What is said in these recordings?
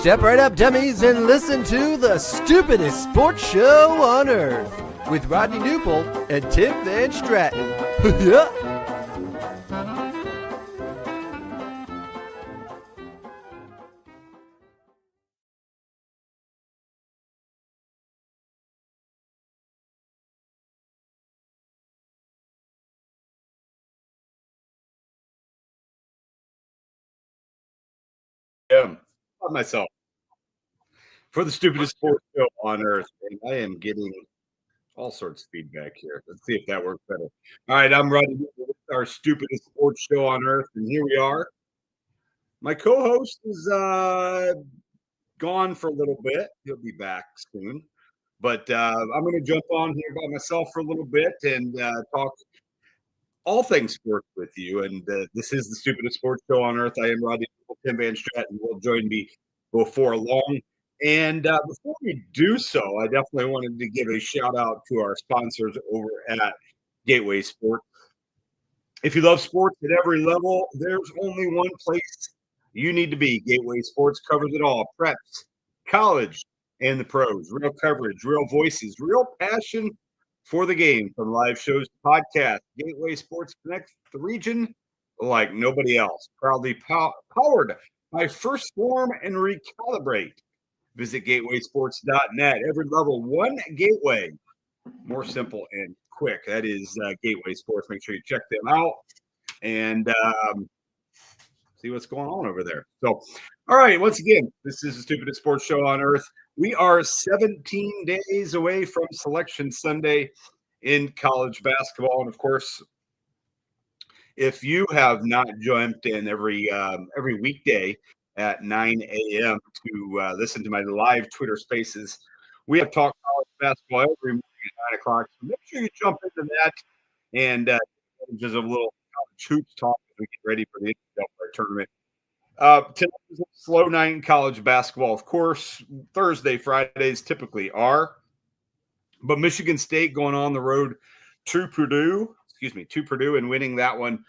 Step right up, dummies, and listen to the Stupidest Sports Show on Earth with Rodney Newbold and Tim Van Stratton. Yeah. About myself for the Stupidest Sports Show on Earth, and I am getting all sorts of feedback here. Let's see if that works better. All right, I'm Rodney with our Stupidest Sports Show on Earth, and here we are. My co-host is gone for a little bit. He'll be back soon, but I'm going to jump on here by myself for a little bit and talk all things sports with you. And this is the Stupidest Sports Show on Earth. I am Rodney. Tim Van Stratton will join me before long. And before we do so, I definitely wanted to give a shout out to our sponsors over at Gateway Sports. If you love sports at every level, there's only one place you need to be. Gateway Sports covers it all: preps, college, and the pros. Real coverage, real voices, real passion for the game. From live shows to podcasts, Gateway Sports connects the region like nobody else. Proudly powered by First Form and Recalibrate. Visit gatewaysports.net. Every level, one gateway. More simple and quick. That is Gateway Sports. Make sure you check them out and see what's going on over there. So, all right, once again, this is the Stupidest Sports Show on Earth. We are 17 days away from Selection Sunday in college basketball. And, of course, if you have not jumped in every weekday at 9 a.m. to listen to my live Twitter Spaces, we have talked college basketball every morning at 9 o'clock. So make sure you jump into that and just a little college hoops talk as we get ready for the NCAA tournament. Tonight is a slow night in college basketball. Of course, Thursday, Fridays typically are. But Michigan State going on the road to Purdue and winning that one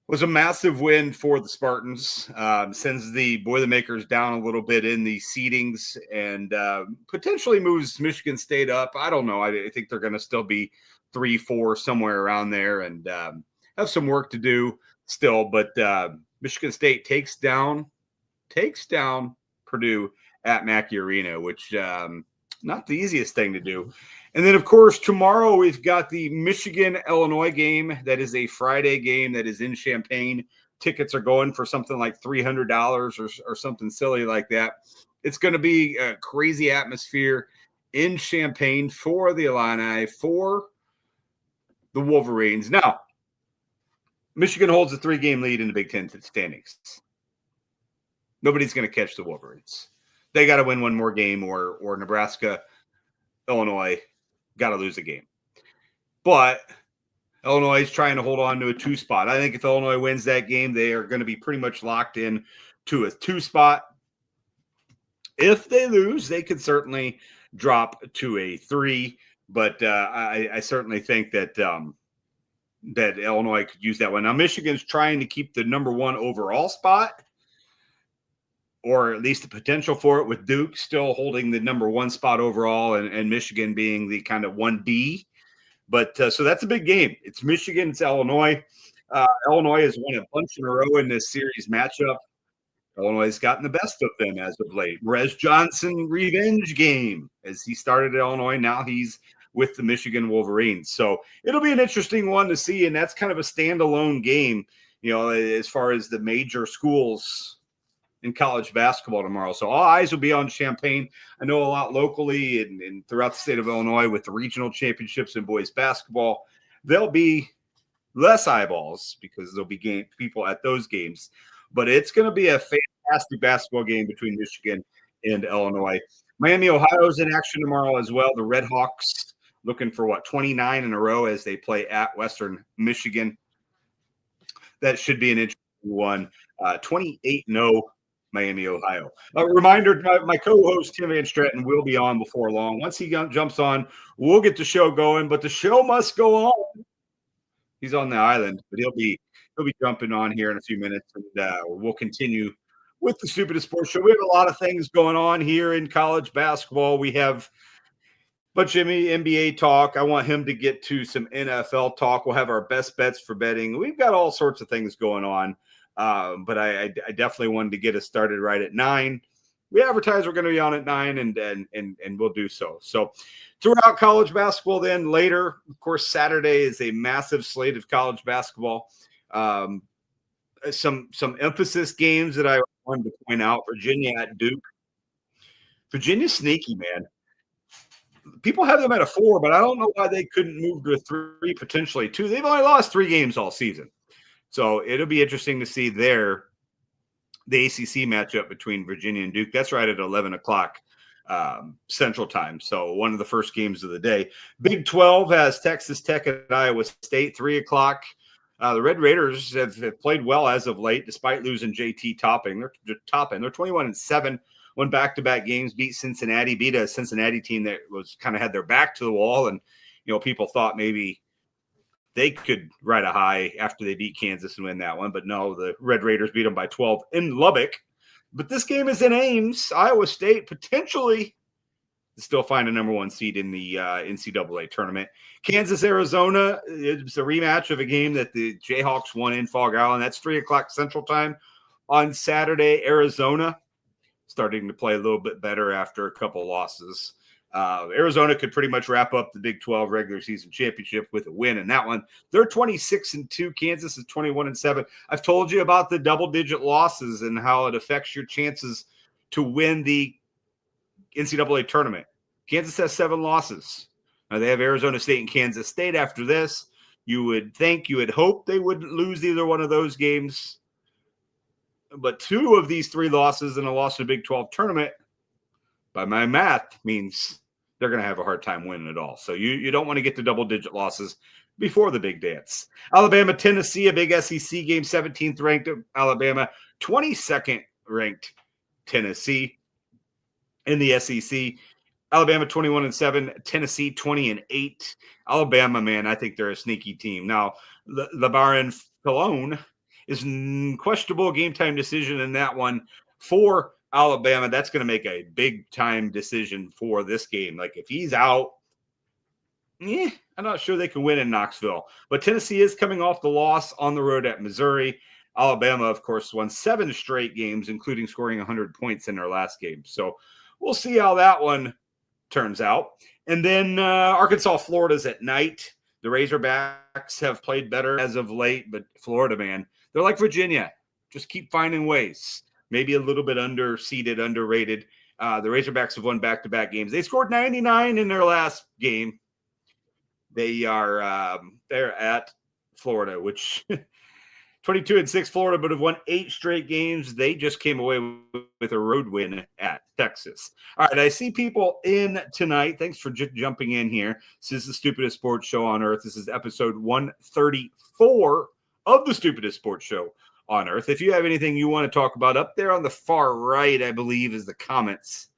was a massive win for the Spartans. Sends the Boilermakers down a little bit in the seedings and potentially moves Michigan State up. I don't know. I think they're going to still be 3-4 somewhere around there and have some work to do still. But Michigan State takes down Purdue at Mackey Arena, which not the easiest thing to do. And then, of course, tomorrow we've got the Michigan-Illinois game. That is a Friday game that is in Champaign. Tickets are going for something like $300 or something silly like that. It's going to be a crazy atmosphere in Champaign for the Illini, for the Wolverines. Now, Michigan holds a 3-game lead in the Big Ten standings. Nobody's going to catch the Wolverines. They got to win one more game, or Nebraska, Illinois got to lose a game. But Illinois is trying to hold on to a 2 spot. I think if Illinois wins that game, they are going to be pretty much locked in to a 2 spot. If they lose, they could certainly drop to a 3. But I certainly think that that Illinois could use that one. Now, Michigan's trying to keep the number 1 overall spot, or at least the potential for it, with Duke still holding the number 1 spot overall and Michigan being the kind of 1B. But so that's a big game. It's Michigan, it's Illinois. Illinois has won a bunch in a row in this series matchup. Illinois has gotten the best of them as of late. Rez Johnson revenge game as he started at Illinois. Now he's with the Michigan Wolverines. So it'll be an interesting one to see, and that's kind of a standalone game, you know, as far as the major schools in college basketball tomorrow. So all eyes will be on Champaign. I know a lot locally and throughout the state of Illinois with the regional championships in boys basketball, there'll be less eyeballs because there'll be people at those games. But it's going to be a fantastic basketball game between Michigan and Illinois. Miami, Ohio's in action tomorrow as well. The Red Hawks looking for 29 in a row as they play at Western Michigan. That should be an interesting one. 28-0. Miami, Ohio. A reminder, my co-host Tim Van Stratton will be on before long. Once he jumps on, we'll get the show going, but the show must go on. He's on the island, but he'll be jumping on here in a few minutes, and we'll continue with the Stupidest Sports Show. We have a lot of things going on here in college basketball. We have but Jimmy, NBA talk. I want him to get to some NFL talk. We'll have our best bets for betting. We've got all sorts of things going on. But I definitely wanted to get us started right at 9. We advertise we're going to be on at 9, and we'll do so. So throughout college basketball, then later, of course, Saturday is a massive slate of college basketball. Some emphasis games that I wanted to point out: Virginia at Duke. Virginia's sneaky, man. People have them at a 4, but I don't know why they couldn't move to a 3, potentially 2. They've only lost 3 games all season. So it'll be interesting to see the ACC matchup between Virginia and Duke. That's right at 11 o'clock Central Time. So one of the first games of the day. Big 12 has Texas Tech and Iowa State, 3 o'clock. The Red Raiders have played well as of late, despite losing JT Topping. They're 21-7. Won back-to-back games, beat a Cincinnati team that was kind of had their back to the wall, and people thought maybe they could ride a high after they beat Kansas and win that one. But no, the Red Raiders beat them by 12 in Lubbock. But this game is in Ames. Iowa State potentially still find a number 1 seed in the NCAA tournament. Kansas, Arizona, it's a rematch of a game that the Jayhawks won in Fog Island. That's 3 o'clock Central Time on Saturday. Arizona starting to play a little bit better after a couple losses. Arizona could pretty much wrap up the Big 12 regular season championship with a win in that one. They're 26-2. Kansas is 21-7. I've told you about the double-digit losses and how it affects your chances to win the NCAA tournament. Kansas has 7 losses. Now they have Arizona State and Kansas State after this. You would hope they would lose either one of those games. But 2 of these 3 losses and a loss to the Big 12 tournament, by my math, means they're going to have a hard time winning it all. So you don't want to get to double-digit losses before the big dance. Alabama, Tennessee, a big SEC game, 17th ranked Alabama, 22nd ranked Tennessee in the SEC. Alabama 21-7, Tennessee 20-8. Alabama, man, I think they're a sneaky team. Now, LeBaron Colon is questionable game time decision in that one for Alabama. That's going to make a big time decision for this game. Like if he's out, I'm not sure they can win in Knoxville. But Tennessee is coming off the loss on the road at Missouri. Alabama, of course, won 7 straight games, including scoring 100 points in their last game. So we'll see how that one turns out. And then Arkansas, Florida's at night. The Razorbacks have played better as of late, but Florida, man, they're like Virginia. Just keep finding ways. Maybe a little bit underseeded, underrated. The Razorbacks have won back-to-back games. They scored 99 in their last game. They're at Florida, which 22-6 Florida, but have won 8 straight games. They just came away with a road win at Texas. All right, I see people in tonight. Thanks for jumping in here. This is the Stupidest Sports Show on Earth. This is episode 134 of the Stupidest Sports Show on Earth. If you have anything you want to talk about, up there on the far right, I believe, is the comments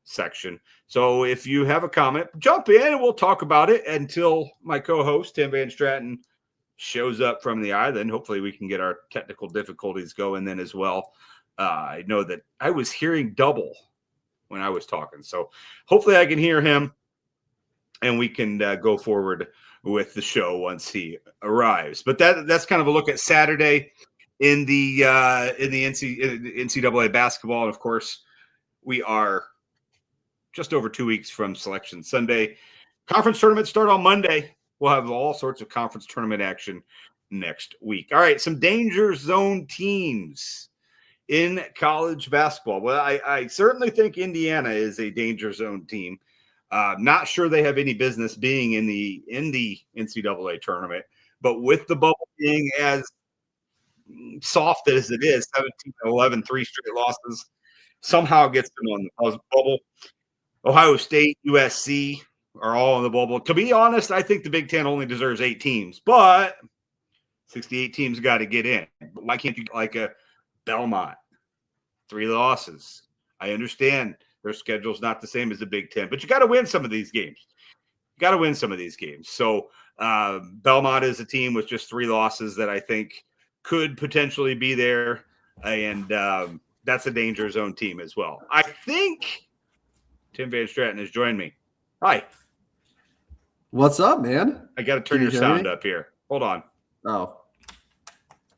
section. So if you have a comment, jump in and we'll talk about it until my co-host, Tim Van Stratton, shows up from the island. Hopefully we can get our technical difficulties going then as well. I know that I was hearing double when I was talking. So hopefully I can hear him and we can go forward with the show once he arrives. But that's kind of a look at Saturday in the NCAA basketball. And of course, we are just over 2 weeks from Selection Sunday. Conference tournaments start on Monday. We'll have all sorts of conference tournament action next week. All right, some danger zone teams in college basketball. Well, I certainly think Indiana is a danger zone team. Not sure they have any business being in the NCAA tournament, but with the bubble being as soft as it is, 17-11, 3 straight losses, somehow gets them on the bubble. Ohio State, USC are all in the bubble. To be honest, I think the Big Ten only deserves 8 teams, but 68 teams got to get in. But why can't you get like a Belmont? 3 losses. I understand their schedule's not the same as the Big Ten, but you got to win some of these games. So Belmont is a team with just 3 losses that I think could potentially be there. And that's a danger zone team as well. I think Tim Van Stratton has joined me. Hi. What's up, man? I got to turn your sound up here. Hold on. Oh.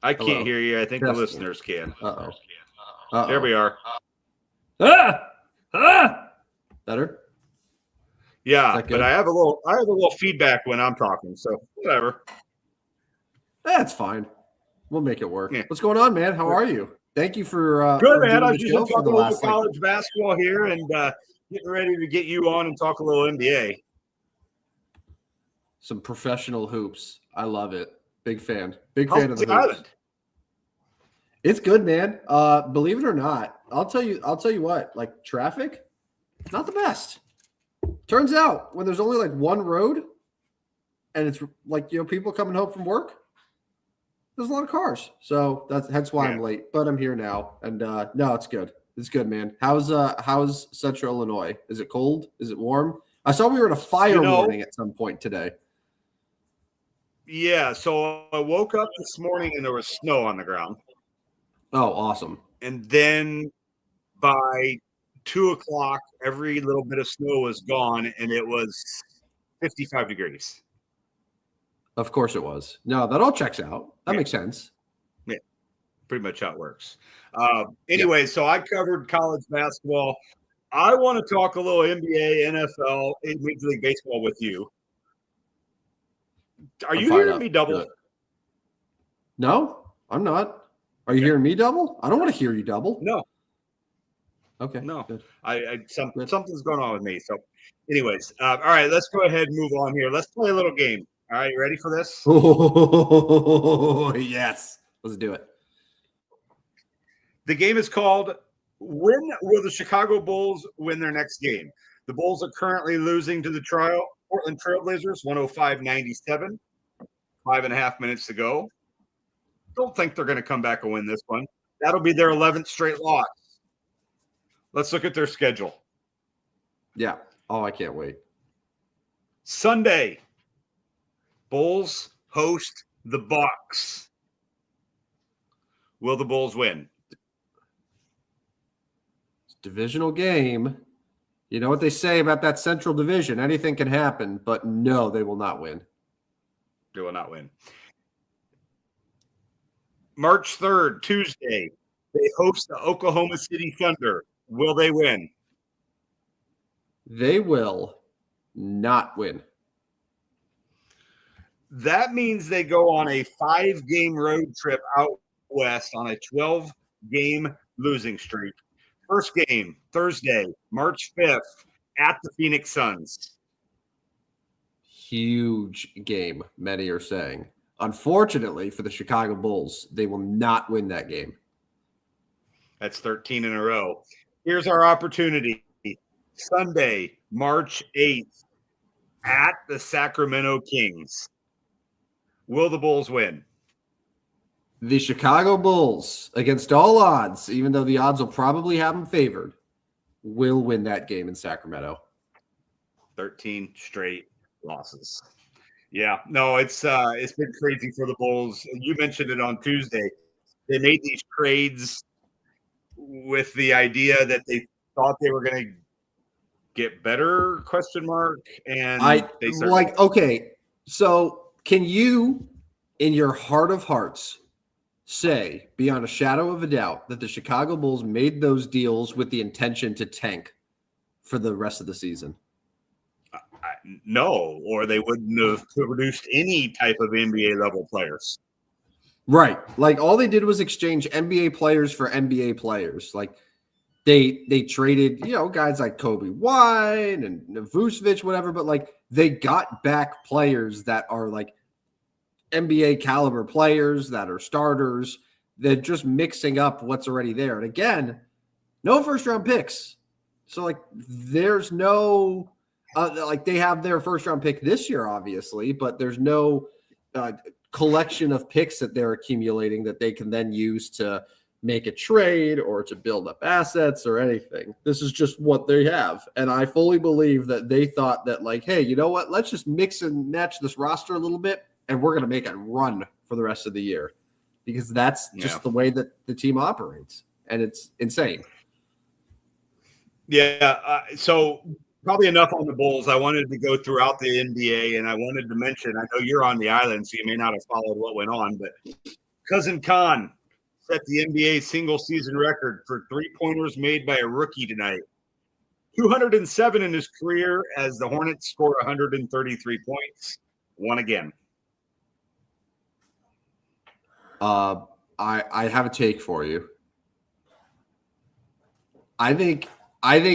I can't hear you. I think the Testing. listeners can. Uh-oh. There we are. Better? Yeah, but I have a little feedback when I'm talking, so whatever. That's fine. We'll make it work. Yeah. What's going on, man? How are you? Thank you for good, man. doing I the was just show talking for the a little last college basketball here and getting ready to get you on and talk a little NBA. some professional hoops. I love it. Big fan. How's Fan of the the hoops. island? It's good, man. Believe it or not, I'll tell you what, like traffic, not the best. Turns out when there's only like one road and it's like, people coming home from work, there's a lot of cars. So that's why I'm late, but I'm here now. And no, it's good. It's good, man. How's Central Illinois? Is it cold? Is it warm? I saw we were in a fire warning at some point today. Yeah, so I woke up this morning and there was snow on the ground. Oh, awesome. And then by 2:00, every little bit of snow was gone and it was 55 degrees. Of course it was. No, that all checks out. That makes sense. Yeah, pretty much how it works. Anyway, so I covered college basketball. I want to talk a little NBA, NFL, and Major League Baseball with you. Are you hearing me double? Good. No, I'm not. Are you hearing me double? I don't want to hear you double. No. Okay. No. Good. Something's going on with me. So, anyways, all right, let's go ahead and move on here. Let's play a little game. All right, you ready for this? Oh, yes. Let's do it. The game is called When Will the Chicago Bulls Win Their Next Game? The Bulls are currently losing to the Portland Trailblazers, 105-97. 5.5 minutes to go. Don't think they're going to come back and win this one. That'll be their 11th straight loss. Let's look at their schedule. Yeah. Oh, I can't wait. Sunday, Bulls host the Bucks. Will the Bulls win? Divisional game. You know what they say about that Central Division. Anything can happen, but no, they will not win. They will not win. March 3rd, Tuesday, they host the Oklahoma City Thunder. Will they win? They will not win. That means they go on a 5-game road trip out west on a 12-game losing streak. First game, Thursday, March 5th, at the Phoenix Suns. Huge game, many are saying. Unfortunately for the Chicago Bulls, they will not win that game. That's 13 in a row. Here's our opportunity. Sunday, March 8th, at the Sacramento Kings. Will the Bulls win? The Chicago Bulls, against all odds, even though the odds will probably have them favored, will win that game in Sacramento. 13 straight losses. Yeah, no, it's been crazy for the Bulls. You mentioned it on Tuesday. They made these trades with the idea that they thought they were going to get better, ? And they started. Okay, so can you, in your heart of hearts, say, beyond a shadow of a doubt, that the Chicago Bulls made those deals with the intention to tank for the rest of the season? No, or they wouldn't have produced any type of NBA level players. Right. Like all they did was exchange NBA players for NBA players. Like they traded, guys like Kobe White and Vucevic, whatever, but like they got back players that are like NBA caliber players that are starters. They're just mixing up what's already there. And again, no first round picks. So like there's no they have their first round pick this year, obviously, but there's no collection of picks that they're accumulating that they can then use to make a trade or to build up assets or anything. This is just what they have. And I fully believe that they thought that like, hey, you know what? Let's just mix and match this roster a little bit and we're going to make a run for the rest of the year because that's just the way that the team operates. and it's insane. Yeah. So probably enough on the Bulls. I wanted to go throughout the NBA, and I wanted to mention, I know you're on the island, so you may not have followed what went on, but Cousin Khan set the NBA single season record for three-pointers made by a rookie tonight. 207 in his career as the Hornets scored 133 points. Won again. I have a take for you. I think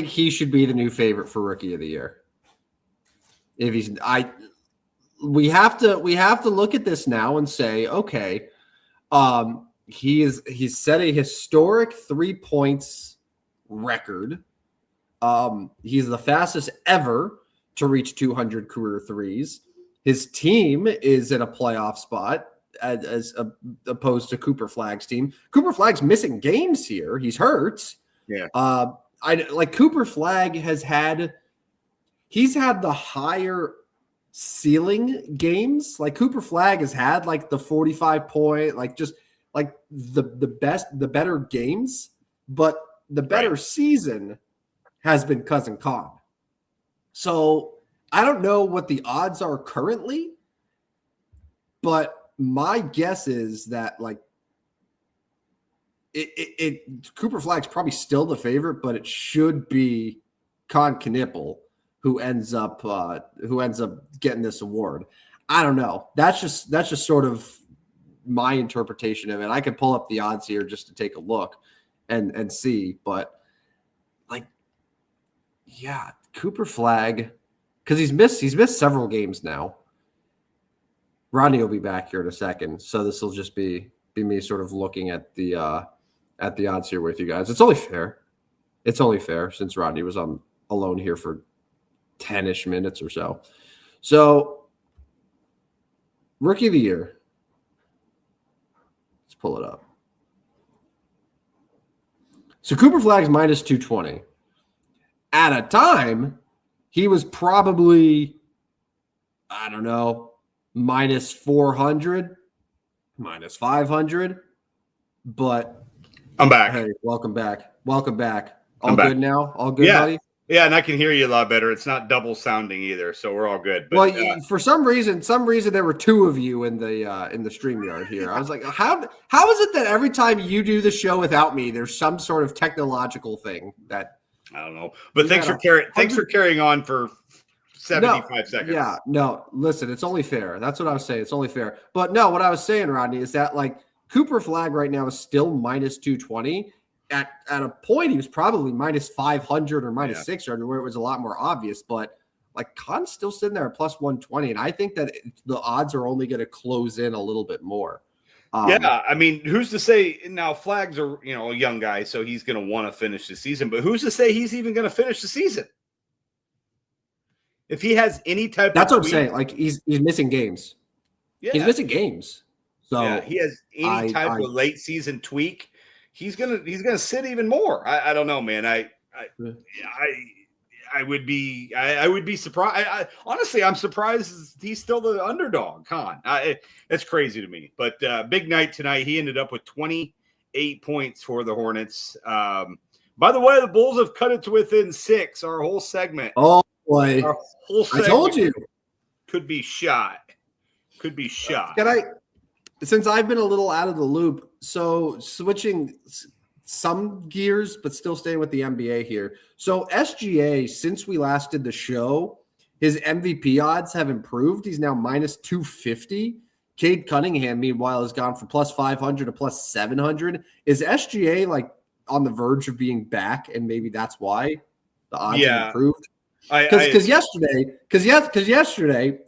he should be the new favorite for Rookie of the Year. If we have to look at this now and say, okay, he's set a historic 3 points record. He's the fastest ever to reach 200 career threes. His team is in a playoff spot as opposed to Cooper Flagg's team. Cooper Flagg's missing games here. He's hurt. Yeah. Cooper Flagg he's had the higher ceiling games. Like Cooper Flagg has had like the 45 point, like just like the better games, but the better season has been Cousin Khan. So I don't know what the odds are currently, but my guess is that like Cooper Flagg's probably still the favorite, but it should be Con Knippel who ends up getting this award. I don't know. That's just sort of my interpretation of it. I could pull up the odds here just to take a look and see, but like, yeah, Cooper Flagg, because he's missed several games now. Rodney will be back here in a second, so this will just be me sort of looking at the odds here with you guys. It's only fair. It's only fair since Rodney was alone here for 10-ish minutes or so. So, Rookie of the Year. Let's pull it up. So Cooper Flagg's minus 220. At a time, he was probably, I don't know, minus 400, minus 500. But I'm back. Hey, welcome back. Welcome back. All I'm good back. now? All good, buddy? Yeah, and I can hear you a lot better. It's not double sounding either, so we're all good. But, well, for some reason there were two of you in the StreamYard here. I was like, how is it that every time you do the show without me, there's some sort of technological thing that I don't know. But thanks for carrying on for 75 seconds. Yeah, no, listen, it's only fair. That's what I was saying. It's only fair. But no, what I was saying, Rodney, is that like Cooper Flagg right now is still minus 220. At a point, he was probably minus 500 or minus 600, where it was a lot more obvious. But like Khan's still sitting there at plus 120, and I think that the odds are only going to close in a little bit more. Yeah, I mean, who's to say now? Flagg's a young guy, so he's going to want to finish the season. But who's to say he's even going to finish the season? If he has any type, that's what I'm saying. Like he's missing games. Yeah, he's missing games. So yeah, he has any type of late season tweak. He's gonna sit even more. I don't know, man. I would be surprised. Honestly, I'm surprised he's still the underdog. Khan, it's crazy to me. But big night tonight. He ended up with 28 points for the Hornets. By the way, the Bulls have cut it to within 6. Our whole segment. Oh boy! Our whole segment I told you could be shot. Could be shot. Since I've been a little out of the loop, so switching some gears, but still staying with the NBA here. So SGA, since we last did the show, his MVP odds have improved. He's now minus 250. Cade Cunningham, meanwhile, has gone from plus 500 to plus 700. Is SGA like on the verge of being back, and maybe that's why the odds have improved? Because yesterday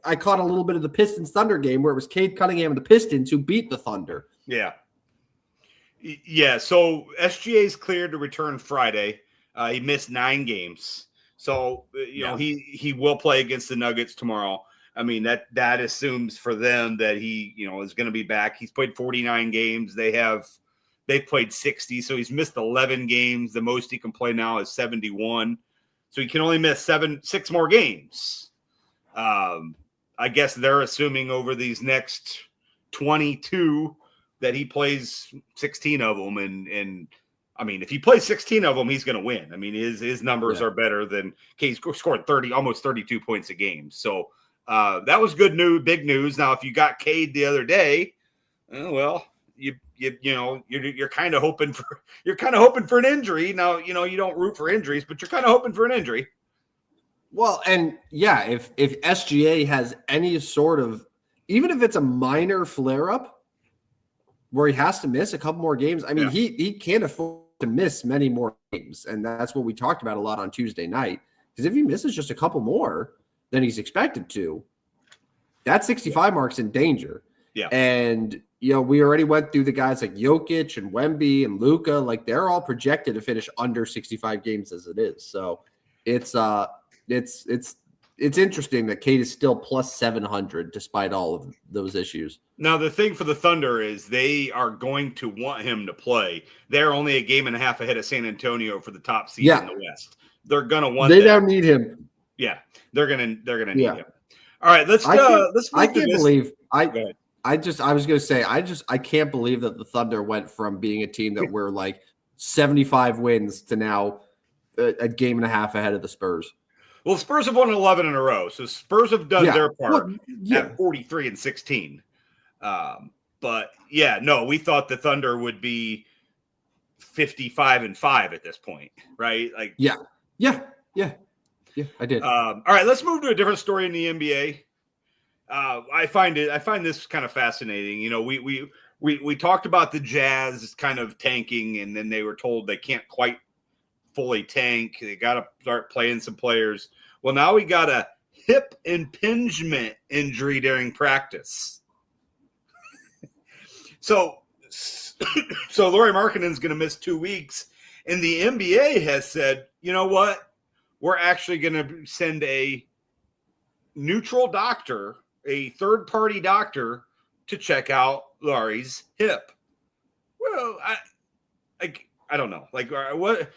I caught a little bit of the Pistons Thunder game where it was Cade Cunningham and the Pistons who beat the Thunder. Yeah. So SGA's cleared to return Friday. He missed 9 games, so he will play against the Nuggets tomorrow. I mean that assumes for them that he is going to be back. He's played 49 games. They played 60, so he's missed 11 games. The most he can play now is 71. So he can only miss 6 more games. I guess they're assuming over these next 22 that he plays 16 of them. And I mean, if he plays 16 of them, he's going to win. I mean, his numbers are better than Cade scored almost 32 points a game. So that was good news, big news. Now, if you got Cade the other day, well, you're kind of hoping for an injury. Now, you don't root for injuries, but you're kind of hoping for an injury. Well, and yeah, if SGA has any sort of, even if it's a minor flare up where he has to miss a couple more games, I mean, he can't afford to miss many more games. And that's what we talked about a lot on Tuesday night. Because if he misses just a couple more than he's expected to, that 65 mark's in danger. Yeah. And, we already went through the guys like Jokic and Wemby and Luka. Like, they're all projected to finish under 65 games as it is. So it's interesting that Cade is still plus 700 despite all of those issues. Now, the thing for the Thunder is they are going to want him to play. They're only a game and a half ahead of San Antonio for the top seed in the West. They're going to want. They don't need him. Yeah, they're gonna need him. All right, let's. I can't believe I was going to say I can't believe that the Thunder went from being a team that were like 75 wins to now a game and a half ahead of the Spurs. Well, Spurs have won 11 in a row, so Spurs have done their part at 43-16. But we thought the Thunder would be 55-5 at this point, right? Like, yeah, I did. All right, let's move to a different story in the NBA. I find this kind of fascinating. We talked about the Jazz kind of tanking, and then they were told they can't quite fully tank. They got to start playing some players. Well, now we got a hip impingement injury during practice. So Lauri Markkanen's going to miss 2 weeks, and the NBA has said, you know what? We're actually going to send a neutral doctor, a third-party doctor, to check out Lauri's hip. Well, I don't know. Like, what?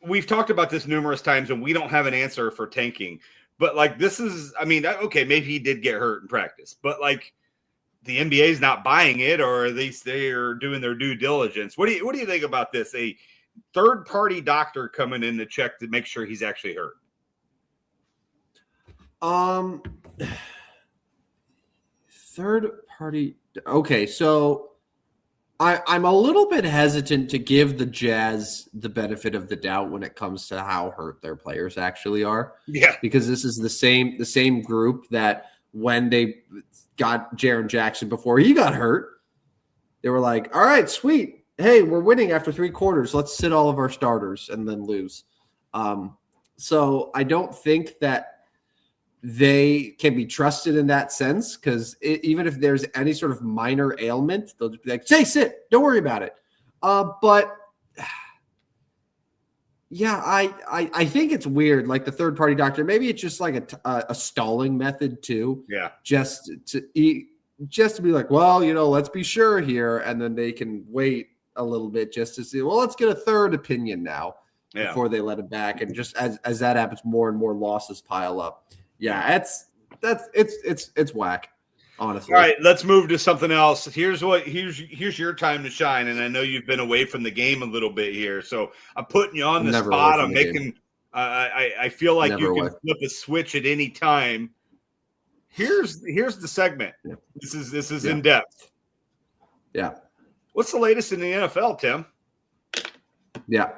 We've talked about this numerous times, and we don't have an answer for tanking. But, like, this is – I mean, okay, maybe he did get hurt in practice. But, like, the NBA is not buying it, or at least they are doing their due diligence. What do you think about this? A third-party doctor coming in to check to make sure he's actually hurt. Third-party – okay, so – I'm a little bit hesitant to give the Jazz the benefit of the doubt when it comes to how hurt their players actually are. Yeah. Because this is the same group that when they got Jaren Jackson before he got hurt, they were like, all right, sweet. Hey, we're winning after 3 quarters. Let's sit all of our starters and then lose. So I don't think that they can be trusted in that sense, because even if there's any sort of minor ailment, they'll just be like, "Hey, sit, don't worry about it." But yeah, I think it's weird. Like the third party doctor, maybe it's just like a stalling method too. Yeah, just to be like, well, let's be sure here, and then they can wait a little bit just to see. Well, let's get a third opinion now before they let him back, and just as that happens, more and more losses pile up. Yeah, it's whack, honestly. All right, let's move to something else. Here's your time to shine, and I know you've been away from the game a little bit here, so I'm putting you on the spot. I'm making. I feel like you can flip a switch at any time. Here's the segment. Yeah. This is in depth. Yeah. What's the latest in the NFL, Tim? Yeah.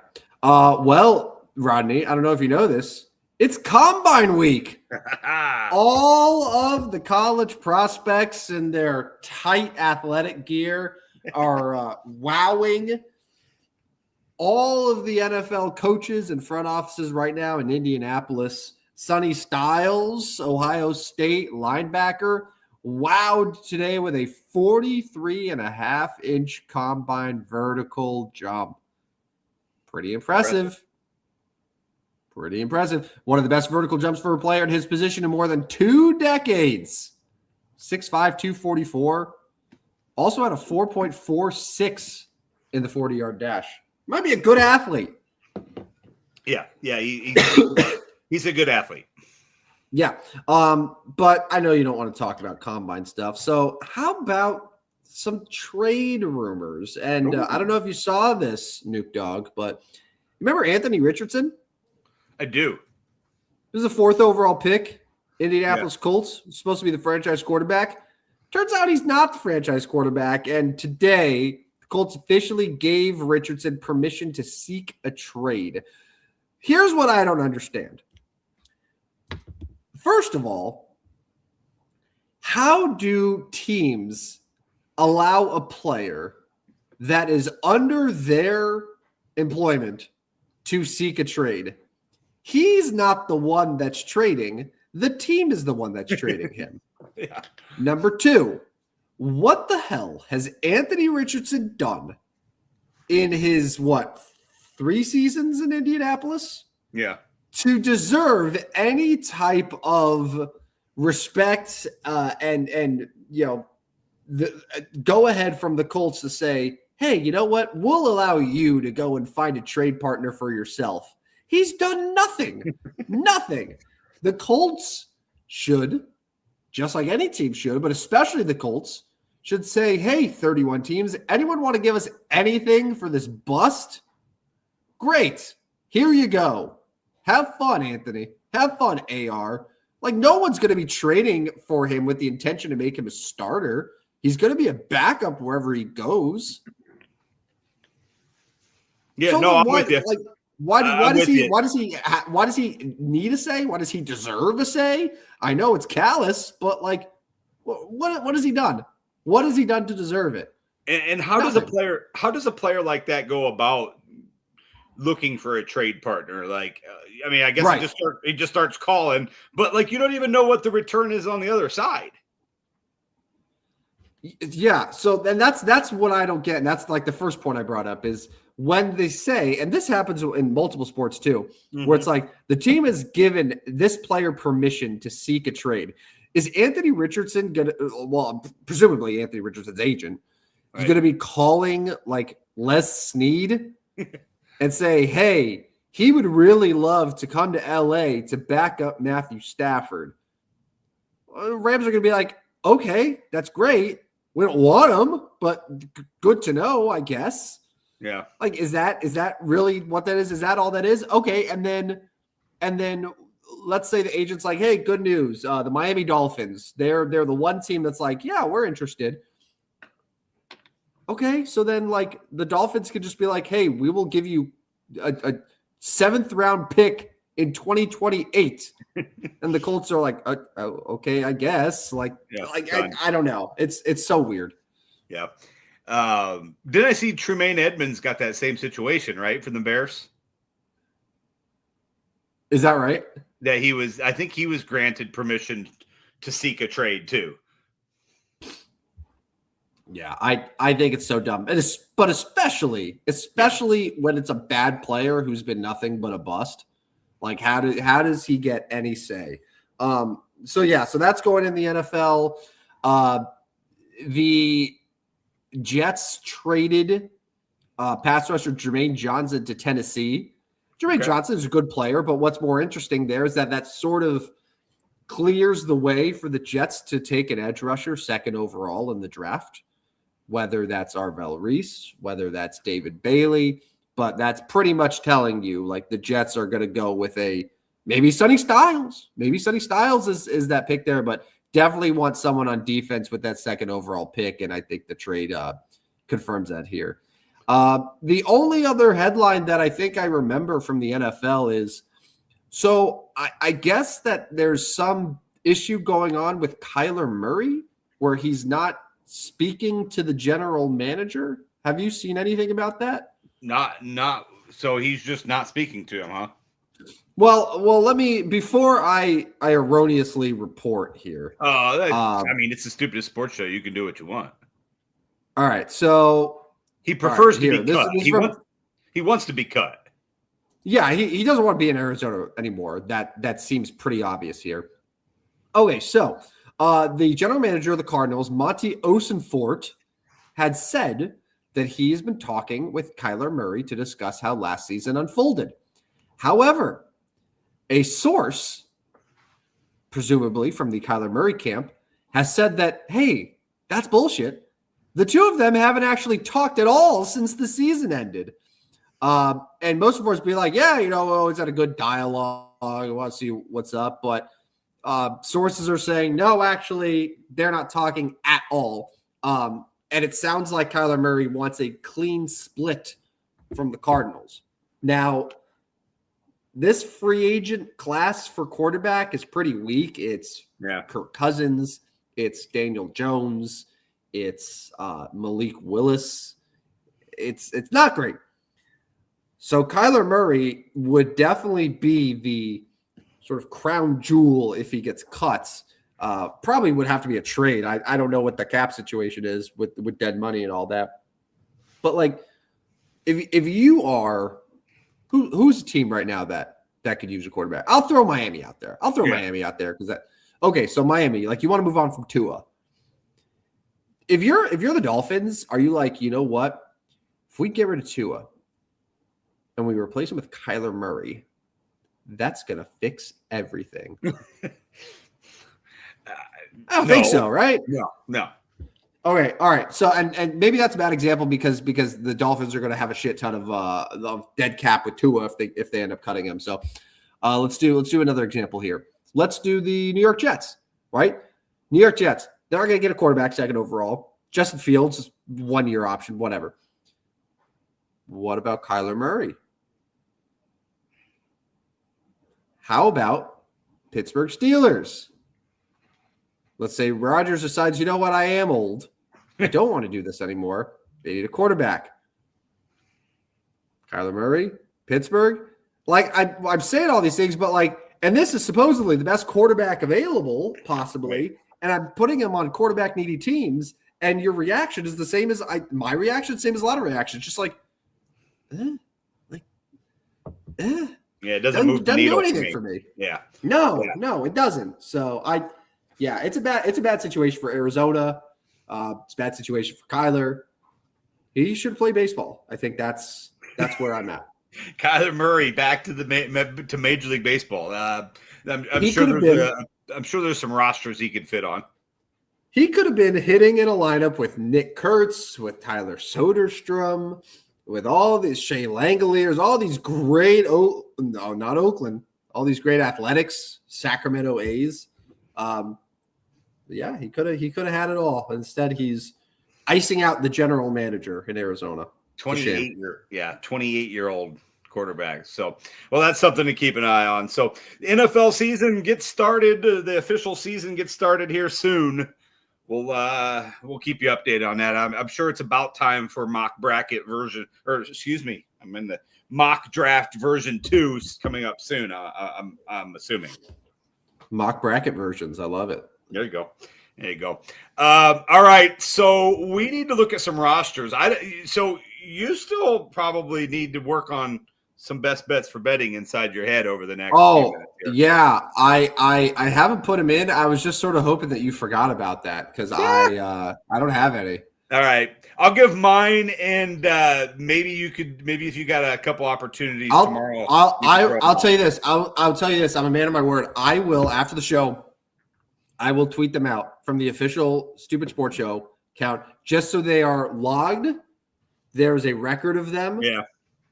Well, Rodney, I don't know if you know this. It's Combine Week. All of the college prospects in their tight athletic gear are wowing all of the NFL coaches and front offices right now in Indianapolis. Sonny Styles, Ohio State linebacker, wowed today with a 43.5-inch combine vertical jump. Pretty impressive. Pretty impressive. One of the best vertical jumps for a player in his position in more than 2 decades. 6'5", 244. Also had a 4.46 in the 40-yard dash. Might be a good athlete. Yeah, he's a good athlete. Yeah, but I know you don't want to talk about combine stuff. So how about some trade rumors. And I don't know if you saw this, Nuke Dog, but remember Anthony Richardson? I do. He was a 4th overall pick, Indianapolis Colts. He's supposed to be the franchise quarterback. Turns out he's not the franchise quarterback. And today, the Colts officially gave Richardson permission to seek a trade. Here's what I don't understand. First of all, how do teams allow a player that is under their employment to seek a trade? He's not the one that's trading. The team is the one that's trading him. Yeah. Number 2, what the hell has Anthony Richardson done in his, 3 seasons in Indianapolis? Yeah. To deserve any type of respect and go ahead from the Colts to say, hey, you know what? We'll allow you to go and find a trade partner for yourself. He's done nothing. Nothing. The Colts should, just like any team should, but especially the Colts, should say, hey, 31 teams, anyone want to give us anything for this bust? Great. Here you go. Have fun, Anthony. Have fun, AR. Like, no one's going to be trading for him with the intention to make him a starter. He's going to be a backup wherever he goes. Yeah, so I'm with you. Like, why does he need a say? Why does he deserve a say? I know it's callous, but like, what has he done? What has he done to deserve it? And how does a player like that go about looking for a trade partner? Like, I guess right. he just starts calling, but like, you don't even know what the return is on the other side. Yeah. So then that's what I don't get. And that's like the first point I brought up is when they say, and this happens in multiple sports too, where it's like the team has given this player permission to seek a trade. Is Anthony Richardson going to, well, presumably Anthony Richardson's agent is going to be calling like Les Snead and say, hey, he would really love to come to LA to back up Matthew Stafford. Rams are going to be like, okay, that's great. We don't want him, but good to know, I guess. Yeah. Like, is that really what that is? Is that all that is? Okay. And then let's say the agent's like, hey, good news. The Miami Dolphins, they're the one team that's like, yeah, we're interested. Okay. So then like the Dolphins could just be like, hey, we will give you a 7th round pick in 2028. And the Colts are like, okay, I guess. Like, I don't know. It's so weird. Yeah. Did I see Tremaine Edmonds got that same situation, right, from the Bears? Is that right? That I think he was granted permission to seek a trade too. Yeah, I think it's so dumb. But especially when it's a bad player who's been nothing but a bust. Like, how does he get any say? So that's going in the NFL. The Jets traded pass rusher Jermaine Johnson to Tennessee. Jermaine Johnson is a good player, but what's more interesting there is that sort of clears the way for the Jets to take an edge rusher 2nd overall in the draft, whether that's Arvell Reese, whether that's David Bailey. But that's pretty much telling you, like, the Jets are going to go with maybe Sonny Styles. Maybe Sonny Styles is that pick there, but definitely want someone on defense with that 2nd overall pick, and I think the trade confirms that here. The only other headline that I think I remember from the NFL is, so I guess that there's some issue going on with Kyler Murray where he's not speaking to the general manager. Have you seen anything about that? Not. So he's just not speaking to him, huh? Well, let me, before I erroneously report here. It's the Stupidest Sports Show. You can do what you want. All right. So he prefers to be cut. He wants to be cut. Yeah. He doesn't want to be in Arizona anymore. That seems pretty obvious here. Okay. So the general manager of the Cardinals, Monty Osenfort, had said that he has been talking with Kyler Murray to discuss how last season unfolded. However, a source, presumably from the Kyler Murray camp, has said that, hey, that's bullshit. The two of them haven't actually talked at all since the season ended. And most reports be like, yeah, we always had a good dialogue. I want to see what's up. But sources are saying, no, actually, they're not talking at all. And it sounds like Kyler Murray wants a clean split from the Cardinals. Now, this free agent class for quarterback is pretty weak. It's Kirk Cousins. It's Daniel Jones. It's Malik Willis. It's not great. So Kyler Murray would definitely be the sort of crown jewel if he gets cuts. Probably would have to be a trade. I don't know what the cap situation is with dead money and all that. But like, if you are who's a team right now that could use a quarterback? I'll throw Miami out there. Miami out there because so Miami, like you want to move on from Tua. If you're the Dolphins, are you like, you know what? If we get rid of Tua and we replace him with Kyler Murray, that's going to fix everything. I don't think so, right? No. Okay, all right. So, and maybe that's a bad example because the Dolphins are going to have a shit ton of dead cap with Tua if they end up cutting him. So, let's do another example here. Let's do the New York Jets, right? New York Jets. They're not going to get a quarterback second overall. Justin Fields, 1 year option, whatever. What about Kyler Murray? How about Pittsburgh Steelers? Let's say Rodgers decides, you know what, I am old. I don't want to do this anymore. They need a quarterback. Kyler Murray, Pittsburgh. Like, I'm saying all these things, but like, and this is supposedly the best quarterback available, possibly, and I'm putting him on quarterback-needy teams, and your reaction is the same as my reaction, same as a lot of reactions. Just like, Yeah, it doesn't move the doesn't needle do anything for me. Yeah. No, it doesn't. So it's a bad situation for Arizona. It's a bad situation for Kyler. He should play baseball. I think that's where I'm at. Kyler Murray back to to Major League Baseball. I'm sure there's some rosters he could fit on. He could have been hitting in a lineup with Nick Kurtz, with Tyler Soderstrom, with all these Shea Langoliers, all these great not Oakland, all these great athletics, Sacramento A's. He could have had it all. Instead, he's icing out the general manager in Arizona. 28-year-old quarterback. So, well, that's something to keep an eye on. So, the NFL season gets started. The official season gets started here soon. We'll keep you updated on that. I'm sure it's about time for mock bracket version, or excuse me, I'm in the mock draft version 2 coming up soon. I'm assuming mock bracket versions. I love it. There you go. All right. So we need to look at some rosters. So you still probably need to work on some best bets for betting inside your head over the next few minutes here. Yeah. I haven't put them in. I was just sort of hoping that you forgot about that because I don't have any. All right. I'll give mine, and maybe if you got a couple opportunities tomorrow. I'll tell you this. I'll tell you this. I'm a man of my word. I will, after the show, I will tweet them out from the official Stupid Sports Show account just so they are logged. There's a record of them. Yeah.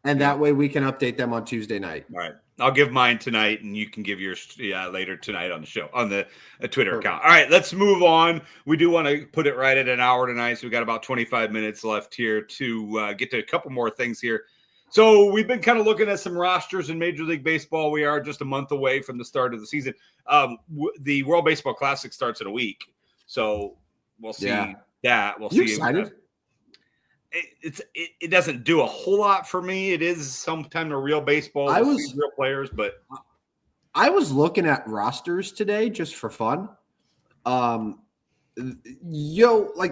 And that way we can update them on Tuesday night. All right. I'll give mine tonight, and you can give yours later tonight on the show, on the Twitter account. All right, let's move on. We do want to put it right at an hour tonight, so we got about 25 minutes left here to get to a couple more things here. So we've been kind of looking at some rosters in Major League Baseball. We are just a month away from the start of the season. The World Baseball Classic starts in a week, so we'll see that. We'll see. Excited? It doesn't do a whole lot for me. It is sometime a real baseball. Real players, but I was looking at rosters today just for fun. Like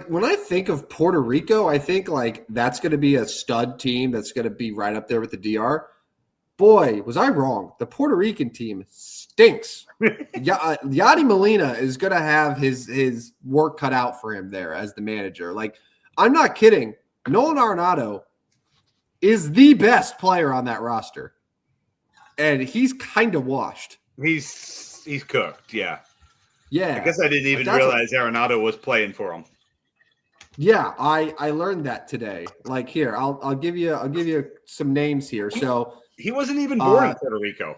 when I think of Puerto Rico, I think like that's going to be a stud team that's going to be right up there with the DR. Boy, was I wrong. The Puerto Rican team stinks. Yadi Molina is going to have his work cut out for him there as the manager. Like, I'm not kidding. Nolan Arenado is the best player on that roster, and he's kind of washed. He's cooked, yeah. Yeah. I guess I didn't even realize Arenado was playing for him. Yeah, I learned that today. Like here, I'll give you some names here. So He wasn't even born in Puerto Rico.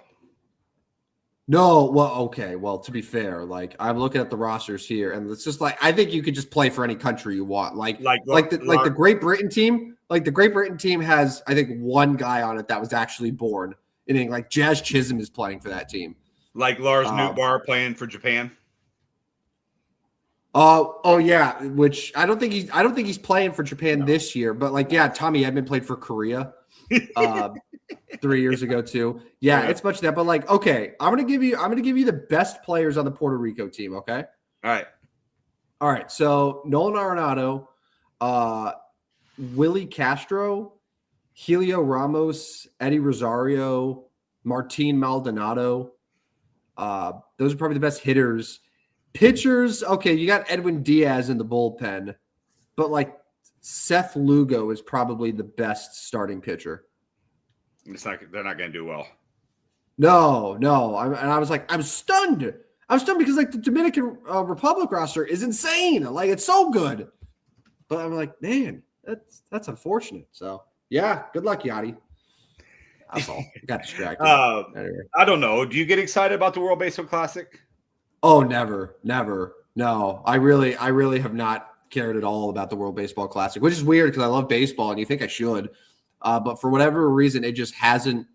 no, well, okay. Well, to be fair, like I'm looking at the rosters here, and it's just like I think you could just play for any country you want. Like the Great Britain team, like the Great Britain team has, I think, one guy on it that was actually born in England. Like Jazz Chisholm is playing for that team. Like Lars Nootbaar playing for Japan. Oh yeah, which I don't think he's playing for Japan this year, but like yeah, Tommy Edmond played for Korea 3 years ago too. Yeah, it's much of that, but like okay, I'm gonna give you the best players on the Puerto Rico team. Okay. All right. So Nolan Arenado, Willie Castro, Helio Ramos, Eddie Rosario, Martin Maldonado. Those are probably the best hitters. Pitchers, okay, you got Edwin Diaz in the bullpen, but like Seth Lugo is probably the best starting pitcher. They're not going to do well. No. And I was like, I'm stunned. I'm stunned because like the Dominican Republic roster is insane. Like it's so good. But I'm like, man, that's unfortunate. So yeah, good luck, Yachty. That's all. Got distracted. Anyway. I don't know. Do you get excited about the World Baseball Classic? Oh, never. No, I really have not cared at all about the World Baseball Classic, which is weird because I love baseball and you think I should. But for whatever reason, it just hasn't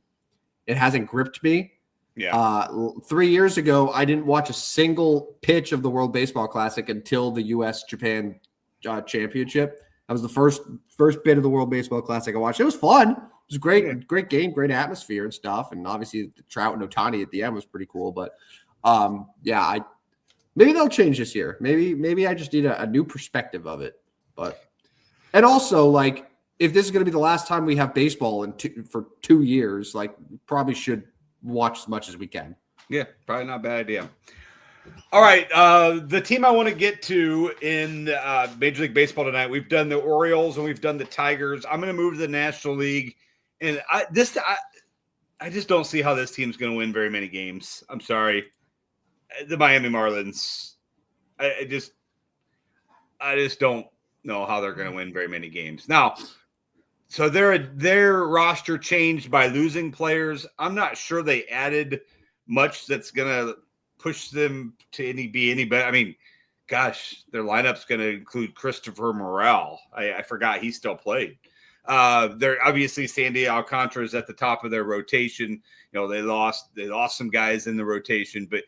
gripped me. Yeah. 3 years ago, I didn't watch a single pitch of the World Baseball Classic until the U.S.-Japan championship. That was the first bit of the World Baseball Classic I watched. It was fun. It was great, great game, great atmosphere and stuff. And obviously the Trout and Ohtani at the end was pretty cool. But maybe they'll change this year. Maybe I just need a new perspective of it. And also like, if this is going to be the last time we have baseball for 2 years, like probably should watch as much as we can. Yeah, probably not a bad idea. All right, the team I want to get to in Major League Baseball tonight, we've done the Orioles and we've done the Tigers. I'm going to move to the National League, and I just don't see how this team's going to win very many games. I'm sorry, the Miami Marlins. I just don't know how they're going to win very many games now. So their roster changed by losing players. I'm not sure they added much that's going to push them to be any better. I mean, gosh, their lineup's going to include Christopher Morel. I forgot he still played. They're obviously Sandy Alcantara is at the top of their rotation. You know, they lost some guys in the rotation, but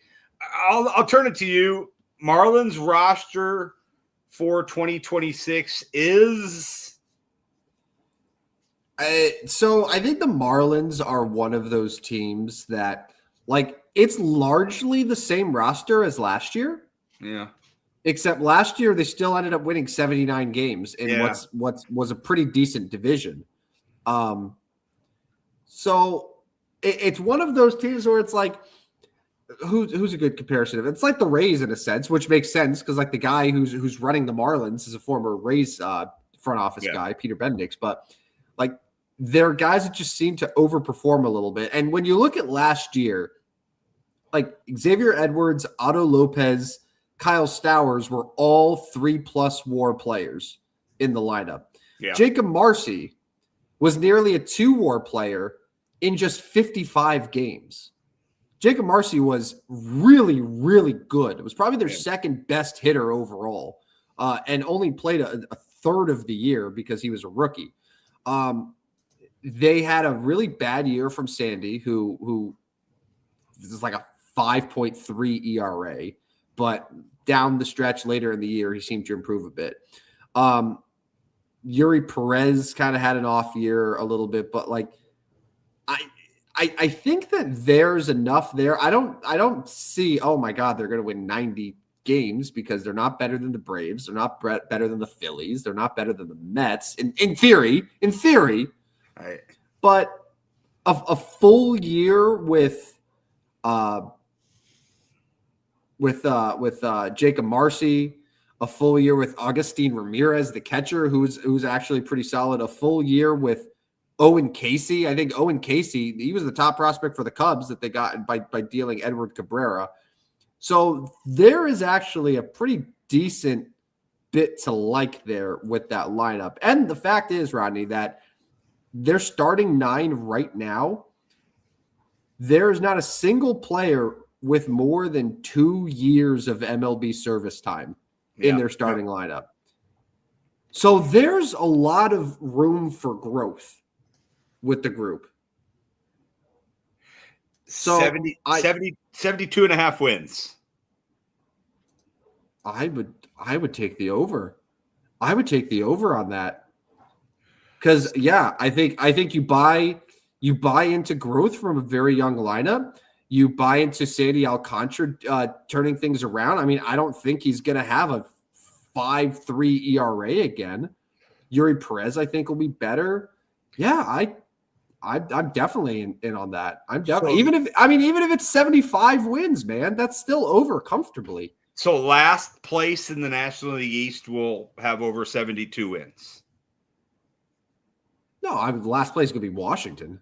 I'll turn it to you. Marlins roster for 2026 is. So I think the Marlins are one of those teams that like it's largely the same roster as last year. Yeah. Except last year they still ended up winning 79 games in what was a pretty decent division. So it's one of those teams where it's like who's a good comparison of it? It's like the Rays in a sense, which makes sense because like the guy who's running the Marlins is a former Rays front office guy, Peter Bendix, but like they're guys that just seem to overperform a little bit. And when you look at last year, like Xavier Edwards, Otto Lopez, Kyle Stowers were all 3+ WAR players in the lineup. Yeah. Jacob Marcy was nearly a 2 WAR player in just 55 games. Jacob Marcy was really, really good. It was probably their second best hitter overall, and only played a third of the year because he was a rookie. They had a really bad year from Sandy, who is like a 5.3 ERA, but down the stretch later in the year, he seemed to improve a bit. Yuri Perez kind of had an off year a little bit, but like I think that there's enough there. I don't see, oh my God, they're going to win 90 games because they're not better than the Braves. They're not better than the Phillies. They're not better than the Mets in theory. Right. But a full year with Jacob Marcy, a full year with Agustin Ramirez, the catcher, who's actually pretty solid, a full year with Owen Casey. I think Owen Casey, he was the top prospect for the Cubs that they got by dealing Edward Cabrera. So there is actually a pretty decent bit to like there with that lineup. And the fact is, Rodney, that they're starting 9 right now. There is not a single player with more than 2 years of MLB service time in their starting lineup. So there's a lot of room for growth with the group. So 72 and a half wins. I would take the over. I would take the over on that. Because I think you buy into growth from a very young lineup. You buy into Sandy Alcantara turning things around. I mean, I don't think he's going to have a 5.3 ERA again. Yuri Perez, I think, will be better. Yeah, I'm definitely in on that. I'm definitely even if it's 75 wins, man, that's still over comfortably. So last place in the National League East will have over 72 wins. No, last place is going to be Washington.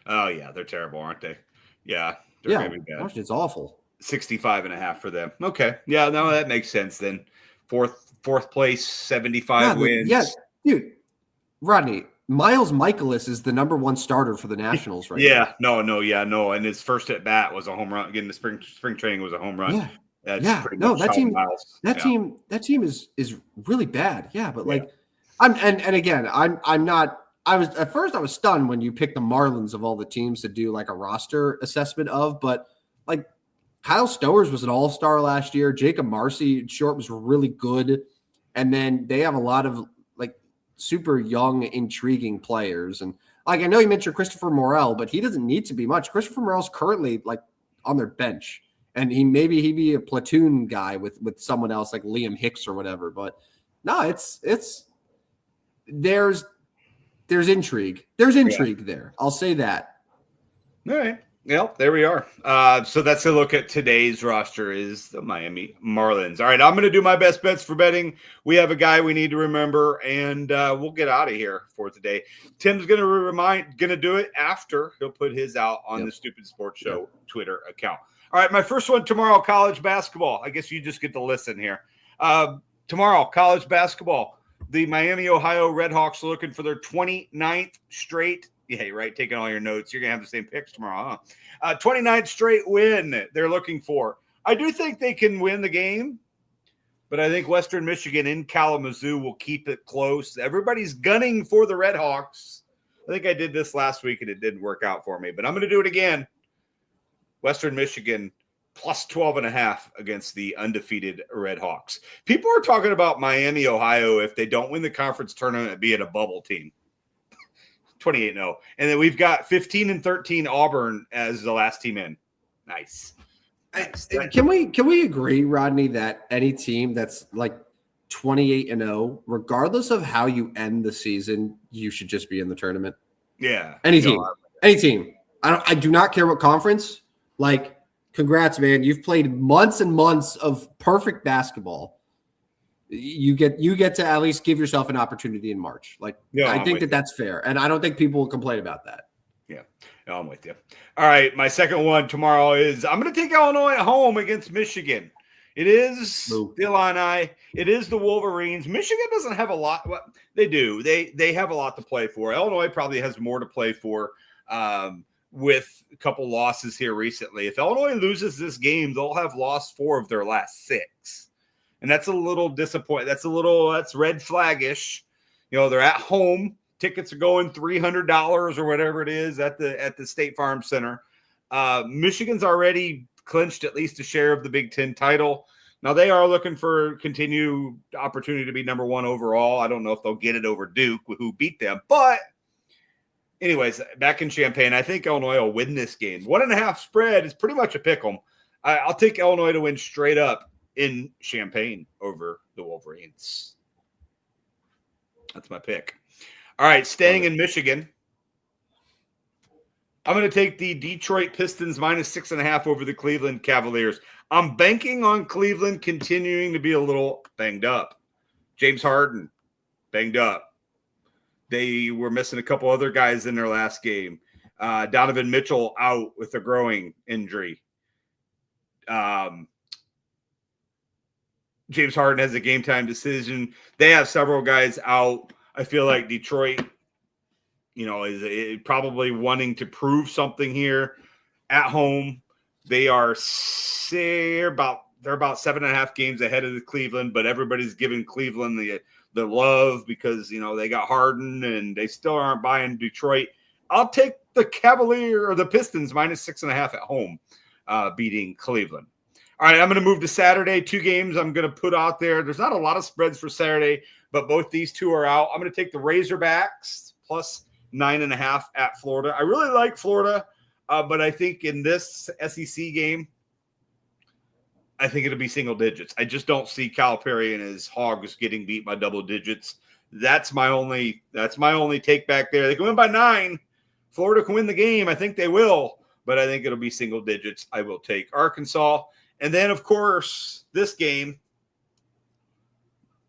Oh, yeah. They're terrible, aren't they? Yeah. They're going to be bad. Washington's awful. 65 and a half for them. Okay. Yeah, no, that makes sense then. Fourth place, 75 wins. Yes, dude. Rodney, Miles Michaelis is the number 1 starter for the Nationals right now. No. And his first at bat was a home run. Again, the spring training was a home run. Yeah. That's pretty much that team. Miles. That team is really bad. Yeah, but I'm not. I was stunned when you picked the Marlins of all the teams to do like a roster assessment of, but like Kyle Stowers was an all-star last year. Jacob Marcy short was really good, and then they have a lot of like super young, intriguing players. And like I know you mentioned Christopher Morel, but he doesn't need to be much. Christopher Morel's currently like on their bench. And he'd be a platoon guy with someone else like Liam Hicks or whatever. But no, there's intrigue. There's intrigue there. I'll say that. All right. Well, there we are. So that's a look at today's roster is the Miami Marlins. All right, I'm going to do my best bets for betting. We have a guy we need to remember, and we'll get out of here for today. Tim's going to do it after he'll put his out on the Stupid Sports Show Twitter account. All right, my first one tomorrow, college basketball. I guess you just get to listen here. Tomorrow, college basketball. The Miami, Ohio Redhawks are looking for their 29th straight. Yeah, right. Taking all your notes. You're going to have the same picks tomorrow, huh? 29th straight win they're looking for. I do think they can win the game, but I think Western Michigan in Kalamazoo will keep it close. Everybody's gunning for the Redhawks. I think I did this last week, and it didn't work out for me, but I'm going to do it again. Western Michigan plus 12.5 against the undefeated Redhawks. People are talking about Miami, Ohio, if they don't win the conference tournament, being a bubble team. 28-0. And then we've got 15-13 Auburn as the last team in. Nice. Can we agree, Rodney, that any team that's like 28-0, regardless of how you end the season, you should just be in the tournament? Yeah. Any team. I do not care what conference. Like, congrats, man. You've played months and months of perfect basketball. You get to at least give yourself an opportunity in March. Like, I think that's fair. And I don't think people will complain about that. Yeah, I'm with you. All right, my second one tomorrow is I'm going to take Illinois at home against Michigan. It is the Illini. It is the Wolverines. Michigan doesn't have a lot. Well, they do. They have a lot to play for. Illinois probably has more to play for. With a couple losses here recently. If Illinois loses this game, they'll have lost 4 of their last 6. And that's a little disappointing. That's red flaggish. You know, they're at home. Tickets are going $300 or whatever it is at the State Farm Center. Michigan's already clinched at least a share of the Big Ten title. Now they are looking for continued opportunity to be number 1 overall. I don't know if they'll get it over Duke, who beat them, but anyways, back in Champaign, I think Illinois will win this game. 1.5 spread is pretty much a pick 'em. I'll take Illinois to win straight up in Champaign over the Wolverines. That's my pick. All right, staying in Michigan, I'm going to take the Detroit Pistons minus 6.5 over the Cleveland Cavaliers. I'm banking on Cleveland continuing to be a little banged up. James Harden, banged up. They were missing a couple other guys in their last game. Donovan Mitchell out with a growing injury. James Harden has a game time decision. They have several guys out. I feel like Detroit, is probably wanting to prove something here at home. They are they're about 7.5 games ahead of the Cleveland, but everybody's giving Cleveland the love because they got Harden and they still aren't buying Detroit. I'll take the the Pistons -6.5 at home, beating Cleveland. All right, I'm going to move to Saturday. 2 games I'm going to put out there. There's not a lot of spreads for Saturday, but both these two are out. I'm going to take the Razorbacks +9.5 at Florida. I really like Florida, but I think in this SEC game, I think it'll be single digits. I just don't see Calipari and his Hogs getting beat by double digits. That's my only take back there. They can win by 9. Florida can win the game. I think they will, but I think it'll be single digits. I will take Arkansas. And then, of course, this game,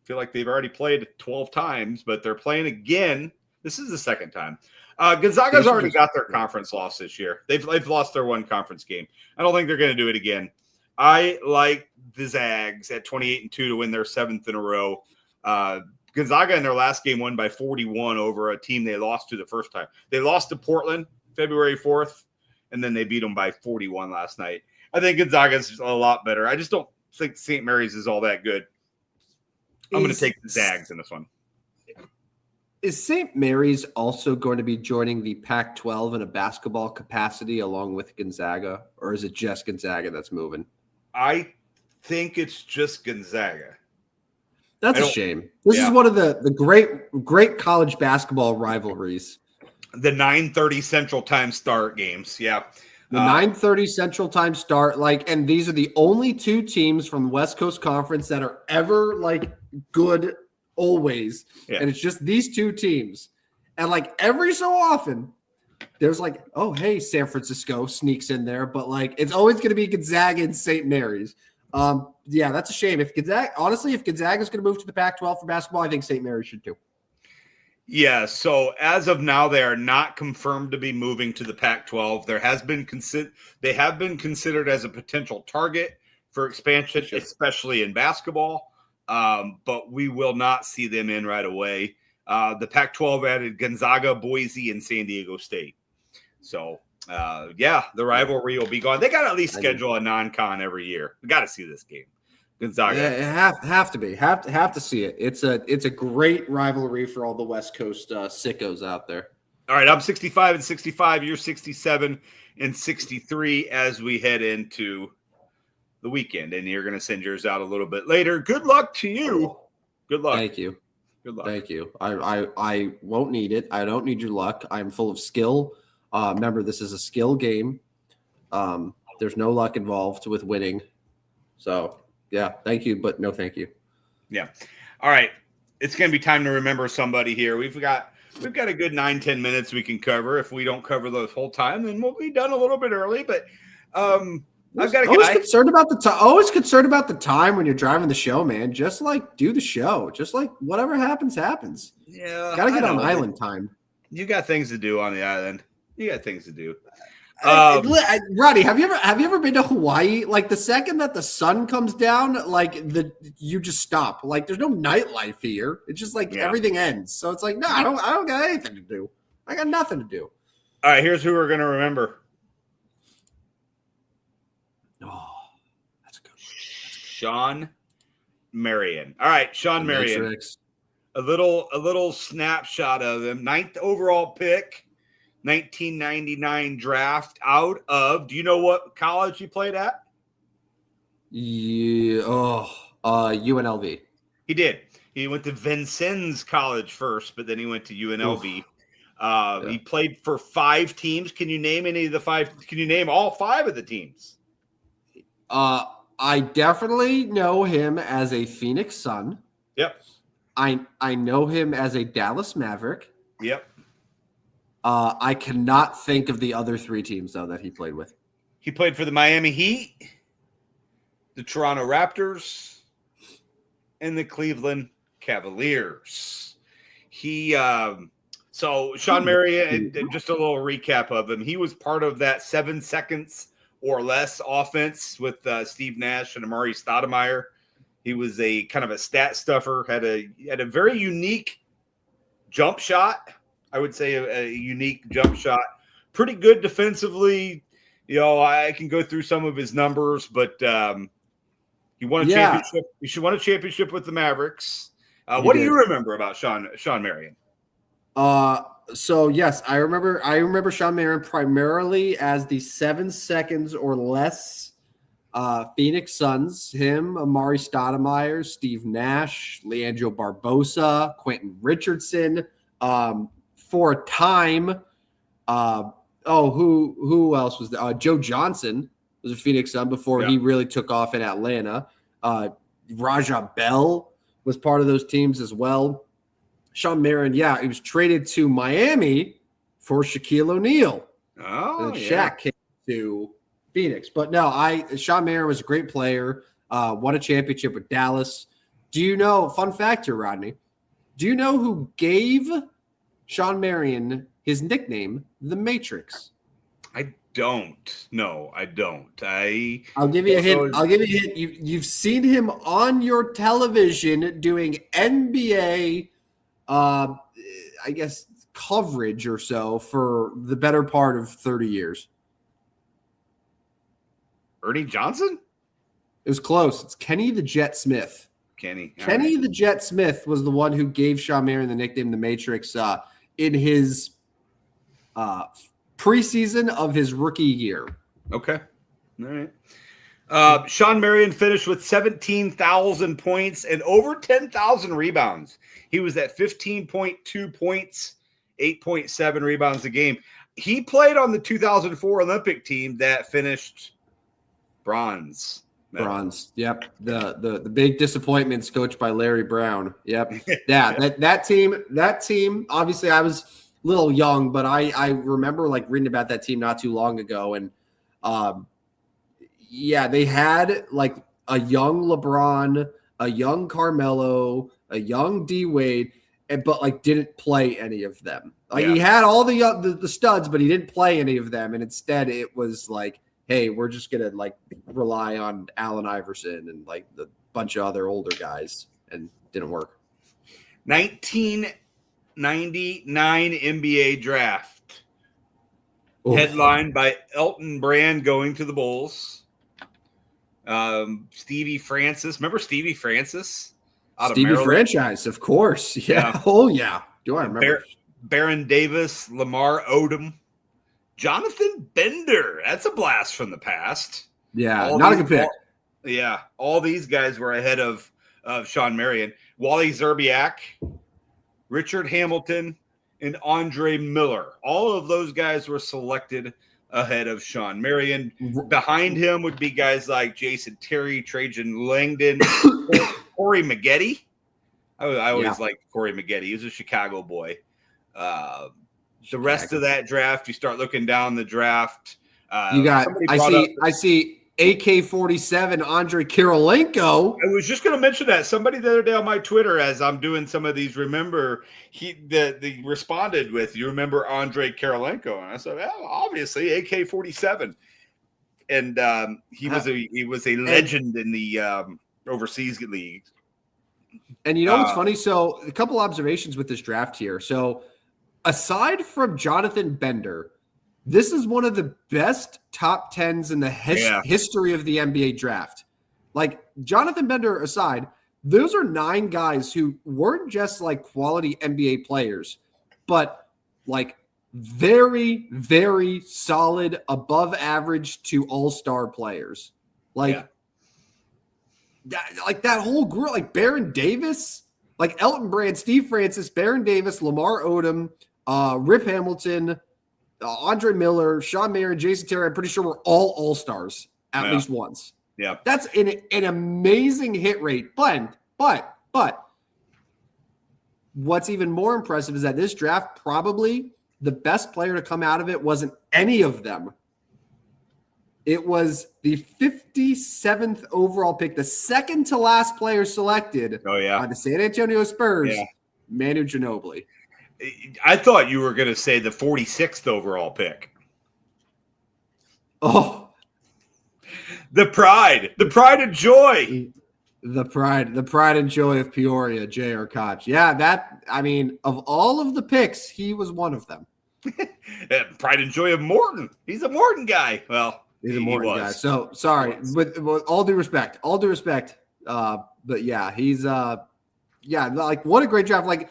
I feel like they've already played 12 times, but they're playing again. This is the second time. Gonzaga's already got their conference loss this year. They've lost their one conference game. I don't think they're going to do it again. I like the Zags at 28-2 to win their 7th in a row. Gonzaga in their last game won by 41 over a team they lost to the first time. They lost to Portland February 4th, and then they beat them by 41 last night. I think Gonzaga's a lot better. I just don't think St. Mary's is all that good. I'm going to take the Zags in this one. Is St. Mary's also going to be joining the Pac-12 in a basketball capacity along with Gonzaga, or is it just Gonzaga that's moving? I think it's just Gonzaga. That's a shame. This is one of the great college basketball rivalries. The 9:30 Central Time start games. Yeah. The 9:30 Central Time start, and these are the only 2 teams from the West Coast Conference that are ever good always. Yeah. And it's just these 2 teams. And every so often, there's oh, hey, San Francisco sneaks in there, but it's always going to be Gonzaga and St. Mary's. Yeah, that's a shame. If Gonzaga is going to move to the Pac-12 for basketball, I think St. Mary's should too. Yeah, so as of now, they are not confirmed to be moving to the Pac-12. They have been considered as a potential target for expansion, especially in basketball. But we will not see them in right away. The Pac-12 added Gonzaga, Boise, and San Diego State. So, the rivalry will be gone. They got to at least schedule a non-con every year. We got to see this game. Gonzaga. Yeah, have to see it. It's a great rivalry for all the West Coast sickos out there. All right, I'm 65-65. You're 67-63 as we head into the weekend, and you're going to send yours out a little bit later. Good luck to you. Good luck. Thank you. Good luck. Thank you. I won't need it. I don't need your luck. I'm full of skill. Remember, this is a skill game. There's no luck involved with winning. So. Yeah, thank you, but no thank you. Yeah. All right. It's going to be time to remember somebody here. We've got a good 9-10 minutes we can cover. If we don't cover the whole time, then we'll be done a little bit early. But I've got always concerned about the time. Always concerned about the time when you're driving the show, man. Just do the show. Just whatever happens, happens. Yeah. Got to get on island time. You got things to do on the island. You got things to do. Roddy, have you ever been to Hawaii? The second that the sun comes down, you just stop. There's no nightlife here. It's just everything ends. So it's no, I don't got anything to do. I got nothing to do. All right, here's who we're gonna remember. Oh, that's a good one. Sean Marion. All right, Sean Marion. Matrix. A little snapshot of him. 9th overall pick. 1999 draft out of, do you know what college he played at? Yeah, UNLV. He did. He went to Vincennes College first, but then he went to UNLV. He played for 5 teams. Can you name any of the 5? Can you name all 5 of the teams? I definitely know him as a Phoenix Sun. Yep. I know him as a Dallas Maverick. Yep. I cannot think of the other 3 teams, though, that he played with. He played for the Miami Heat, the Toronto Raptors, and the Cleveland Cavaliers. So Sean Marion, just a little recap of him. He was part of that 7 seconds or less offense with Steve Nash and Amari Stoudemire He was a kind of a stat stuffer, had a very unique jump shot. I would say a unique jump shot. Pretty good defensively. I can go through some of his numbers, but he won a championship. He won a championship with the Mavericks. What do you remember about Sean Marion? So yes, I remember Sean Marion primarily as the 7 seconds or less Phoenix Suns. Him, Amari Stoudemire, Steve Nash, Leandro Barbosa, Quentin Richardson. For a time, who else was there? Joe Johnson was a Phoenix Sun before he really took off in Atlanta. Raja Bell was part of those teams as well. Sean Marion, he was traded to Miami for Shaquille O'Neal. And Shaq came to Phoenix. But no, Sean Marion was a great player, won a championship with Dallas. Do you know, fun fact here, Rodney, do you know who gave Sean Marion his nickname, The Matrix? I don't. No, I don't. I'll give you a hint. You've seen him on your television doing NBA, I guess, coverage or so for the better part of 30 years. Ernie Johnson? It was close. It's Kenny the Jet Smith. Kenny the Jet Smith was the one who gave Sean Marion the nickname The Matrix in his preseason of his rookie year. Okay. All right. Sean Marion finished with 17,000 points and over 10,000 rebounds. He was at 15.2 points, 8.7 rebounds a game. He played on the 2004 Olympic team that finished bronze. Bronze. Yep. The big disappointments coached by Larry Brown. Yep. That team, obviously I was a little young, but I remember reading about that team not too long ago. And they had a young LeBron, a young Carmelo, a young D Wade, but didn't play any of them. He had all the studs, but he didn't play any of them. And instead it was hey, we're just going to rely on Allen Iverson and the bunch of other older guys, and didn't work. 1999 NBA draft. Oof. Headlined by Elton Brand going to the Bulls. Stevie Francis. Remember Stevie Francis? Stevie Franchise, of course. Yeah. Oh, yeah. Do I remember? Baron Davis, Lamar Odom. Jonathan Bender. That's a blast from the past. Yeah, not a good pick. All these guys were ahead of Sean Marion. Wally Zerbiak, Richard Hamilton, and Andre Miller. All of those guys were selected ahead of Sean Marion. Behind him would be guys like Jason Terry, Trajan Langdon, Corey Maggette. I always liked Corey Maggette. He was a Chicago boy. The rest of that draft, you start looking down the draft. I see AK-47 Andre Kirilenko. I was just going to mention that. Somebody the other day on my Twitter, as I'm doing some of these, they responded with, "You remember Andre Kirilenko?" And I said, "Well, obviously AK-47." And he was a legend in the overseas league. And you know what's funny? So a couple observations with this draft here. So aside from Jonathan Bender, this is one of the best top 10s in the history of the NBA draft. Jonathan Bender aside, those are 9 guys who weren't just quality NBA players, but very, very solid, above average to all-star players. That whole group, Baron Davis, Elton Brand, Steve Francis, Baron Davis, Lamar Odom, Rip Hamilton, Andre Miller, Sean Marion, Jason Terry, I'm pretty sure we're all all-stars at least once. Yeah. That's an amazing hit rate. But what's even more impressive is that this draft, probably the best player to come out of it wasn't any of them. It was the 57th overall pick, the second to last player selected by the San Antonio Spurs, Manu Ginobili. I thought you were going to say the 46th overall pick. Oh, the pride and joy. The pride and joy of Peoria, J.R. Koch. Yeah, of all of the picks, he was one of them. Pride and joy of Morton. He's a Morton guy. Well, he's a Morton guy. So sorry, with all due respect. But yeah, he's like what a great draft. Like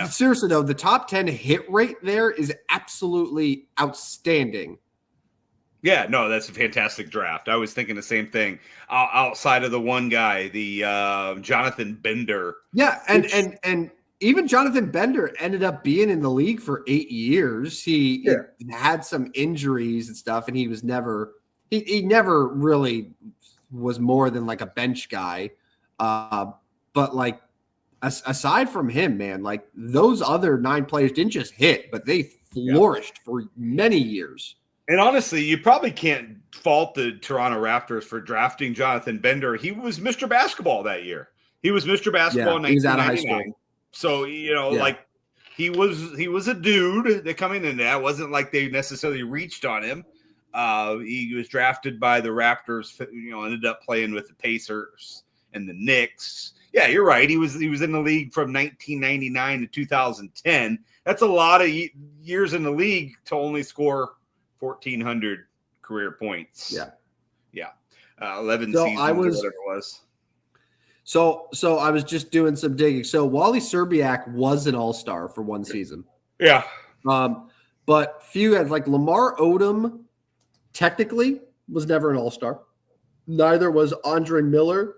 seriously though, the top 10 hit rate there is absolutely outstanding. Yeah, no, that's a fantastic draft. I was thinking the same thing. Outside of the one guy, the Jonathan Bender. Yeah, and even Jonathan Bender ended up being in the league for 8 years. He had some injuries and stuff, and he was never he never really was more than like a bench guy. But like aside from him, man, like those other 9 players didn't just hit, but they flourished for many years. And honestly, you probably can't fault the Toronto Raptors for drafting Jonathan Bender. He was Mr. Basketball that year. He was Mr. Basketball in 1999. He was out of high school. So, like he was a dude that coming in there. It wasn't like they necessarily reached on him. He was drafted by the Raptors, ended up playing with the Pacers and the Knicks. Yeah, you're right. He was in the league from 1999 to 2010. That's a lot of years in the league to only score 1,400 career points. Yeah. 11 seasons or whatever it was. So I was just doing some digging. So Wally Szczerbiak was an all-star for one season. Yeah. But few had like Lamar Odom technically was never an all-star. Neither was Andre Miller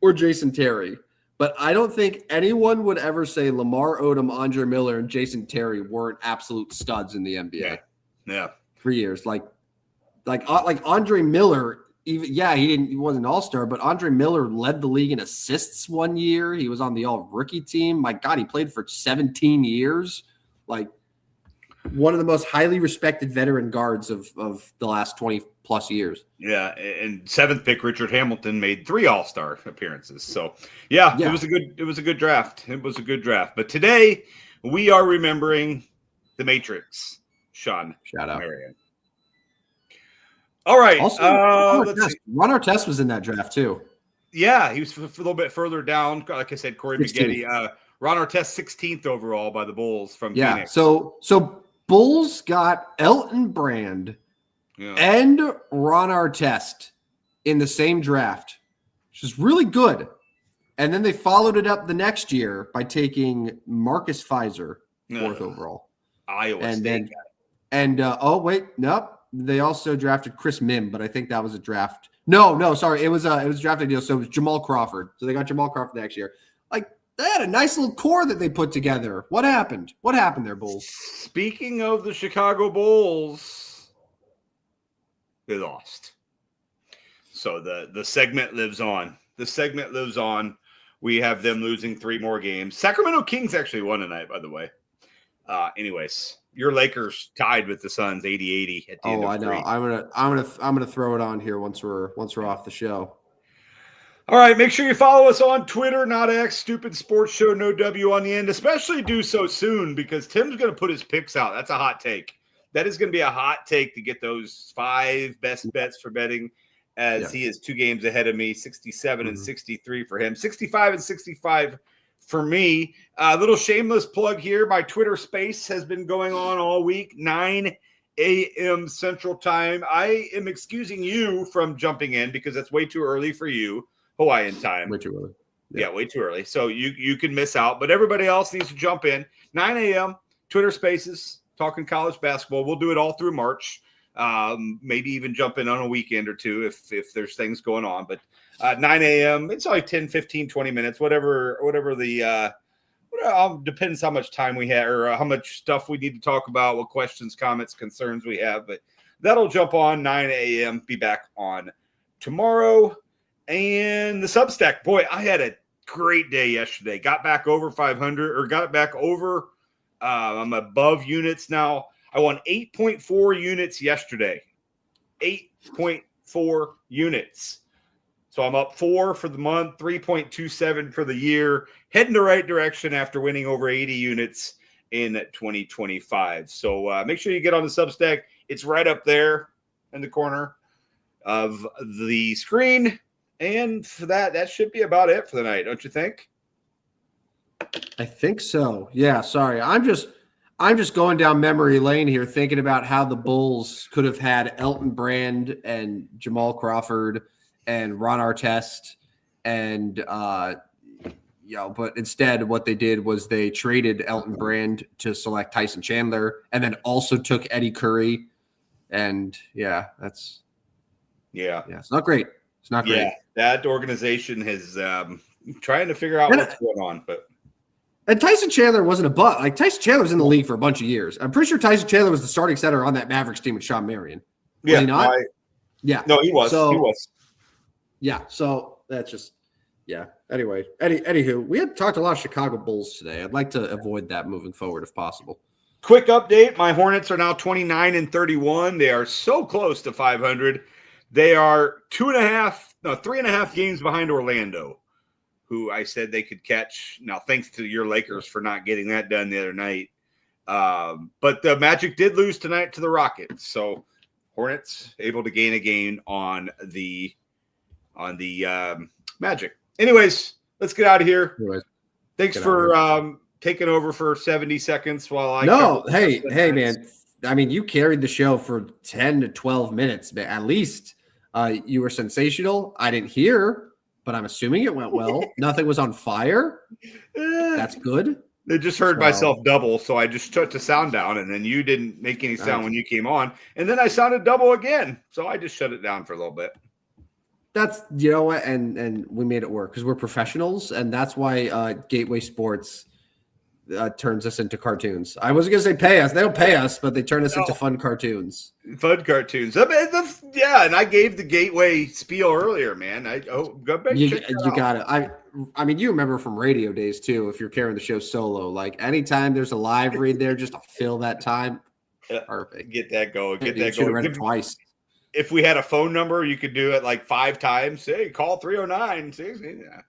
or Jason Terry. But I don't think anyone would ever say Lamar Odom, Andre Miller, and Jason Terry weren't absolute studs in the NBA. Yeah. 3 years. Like Andre Miller, he wasn't an all-star, but Andre Miller led the league in assists one year. He was on the all-rookie team. My God, he played for 17 years. Like one of the most highly respected veteran guards of the last 20 plus years. Yeah. And 7th pick, Richard Hamilton, made 3 all-star appearances. So it was a good draft. It was a good draft. But today we are remembering the Matrix. Sean. Shout out. Marion. All right. Also, Ron Artest was in that draft too. Yeah, he was a little bit further down. Like I said, Corey 16th. Maggette. Ron Artest 16th overall by the Bulls from Phoenix. So Bulls got Elton Brand and Ron Artest in the same draft, which is really good. And then they followed it up the next year by taking Marcus Fizer 4th overall. Iowa State. They also drafted Chris Mim, but I think that was a draft. No, sorry, it was a drafted deal. So it was Jamal Crawford. So they got Jamal Crawford next year. Like they had a nice little core that they put together. What happened? What happened there, Bulls? Speaking of the Chicago Bulls, they lost. So the segment lives on. The segment lives on. We have them losing 3 more games. Sacramento Kings actually won tonight, by the way. Anyways, your Lakers tied with the Suns 80-80 at the end of I know. 3. I'm gonna throw it on here once we're off the show. All right, make sure you follow us on Twitter, not X, Stupid Sports Show, no W on the end. Especially do so soon because Tim's going to put his picks out. That's a hot take. That is going to be a hot take to get those 5 best bets for betting as he is 2 games ahead of me, 67 and 63 for him, 65 and 65 for me. A little shameless plug here. My Twitter space has been going on all week, 9 a.m. Central Time. I am excusing you from jumping in because that's way too early for you. Hawaiian time. Way too early. Yeah, way too early. So you can miss out, but everybody else needs to jump in. 9 a.m. Twitter Spaces, talking college basketball. We'll do it all through March. Maybe even jump in on a weekend or two if there's things going on. But 9 a.m. It's only 10, 15, 20 minutes, whatever the depends how much time we have or how much stuff we need to talk about, what questions, comments, concerns we have. But that'll jump on 9 a.m. Be back on tomorrow. And the Substack, boy, I had a great day yesterday. Got back over 500 or got back over. I'm above units now. I won 8.4 units yesterday. 8.4 units. So I'm up 4 for the month, 3.27 for the year. Heading the right direction after winning over 80 units in 2025. So make sure you get on the Substack. It's right up there in the corner of the screen. And for that should be about it for the night, don't you think? I think so. Yeah, sorry. I'm just going down memory lane here, thinking about how the Bulls could have had Elton Brand and Jamal Crawford and Ron Artest, and but instead what they did was they traded Elton Brand to select Tyson Chandler, and then also took Eddie Curry, and it's not great. It's not great. Yeah, that organization has trying to figure out what's going on, And Tyson Chandler wasn't a butt. Like, Tyson Chandler was in the league for a bunch of years. I'm pretty sure Tyson Chandler was the starting center on that Mavericks team with Sean Marion. Was he not? No, he was. So, he was. Yeah. So that's just, Anyway, anywho, we had talked a lot of Chicago Bulls today. I'd like to avoid that moving forward if possible. Quick update. My Hornets are now 29-31. They are so close to 500. They are 3.5 games behind Orlando, who I said they could catch. Now, thanks to your Lakers for not getting that done the other night. But the Magic did lose tonight to the Rockets. So Hornets able to gain a game on the Magic. Anyways, let's get out of here. Thanks for taking over for 70 seconds while I. No, hey, man. I mean, you carried the show for 10 to 12 minutes, but at least you were sensational. I didn't hear, but I'm assuming it went well. Nothing was on fire. That's good. I just heard myself double, so I just shut the sound down, and then you didn't make any sound when you came on, and then I sounded double again, so I just shut it down for a little bit. That's, you know what, and we made it work because we're professionals, and that's why Gateway Sports turns us into cartoons. I wasn't going to say pay us. They don't pay us, but they turn us into fun cartoons. Fun cartoons. And I gave the Gateway spiel earlier, man. Go back. You got it. I mean, you remember from radio days too, if you're carrying the show solo, like anytime there's a live read there just to fill that time. Perfect. Get that going. Should have read it twice. If we had a phone number, you could do it like 5 times. Hey, call 309.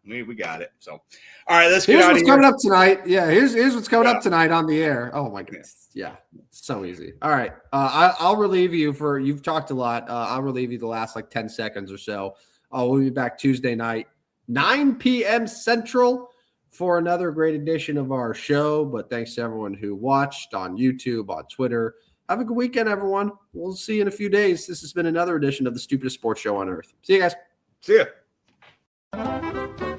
We got it. So, all right, let's get out of here. Here's what's coming up tonight. Yeah, here's what's coming up tonight on the air. Oh my goodness. Yeah, so easy. All right, I'll relieve you for you've talked a lot. I'll relieve you the last like 10 seconds or so. We'll be back Tuesday night, 9 p.m. Central, for another great edition of our show. But thanks to everyone who watched on YouTube, on Twitter. Have a good weekend, everyone. We'll see you in a few days. This has been another edition of the Stupidest Sports Show on Earth. See you guys. See ya.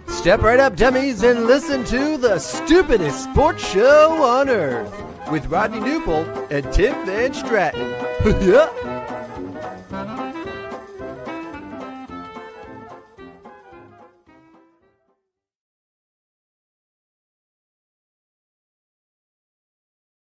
Step right up, dummies, and listen to the Stupidest Sports Show on Earth with Rodney Newbold and Tim Van Stratton. Yeah.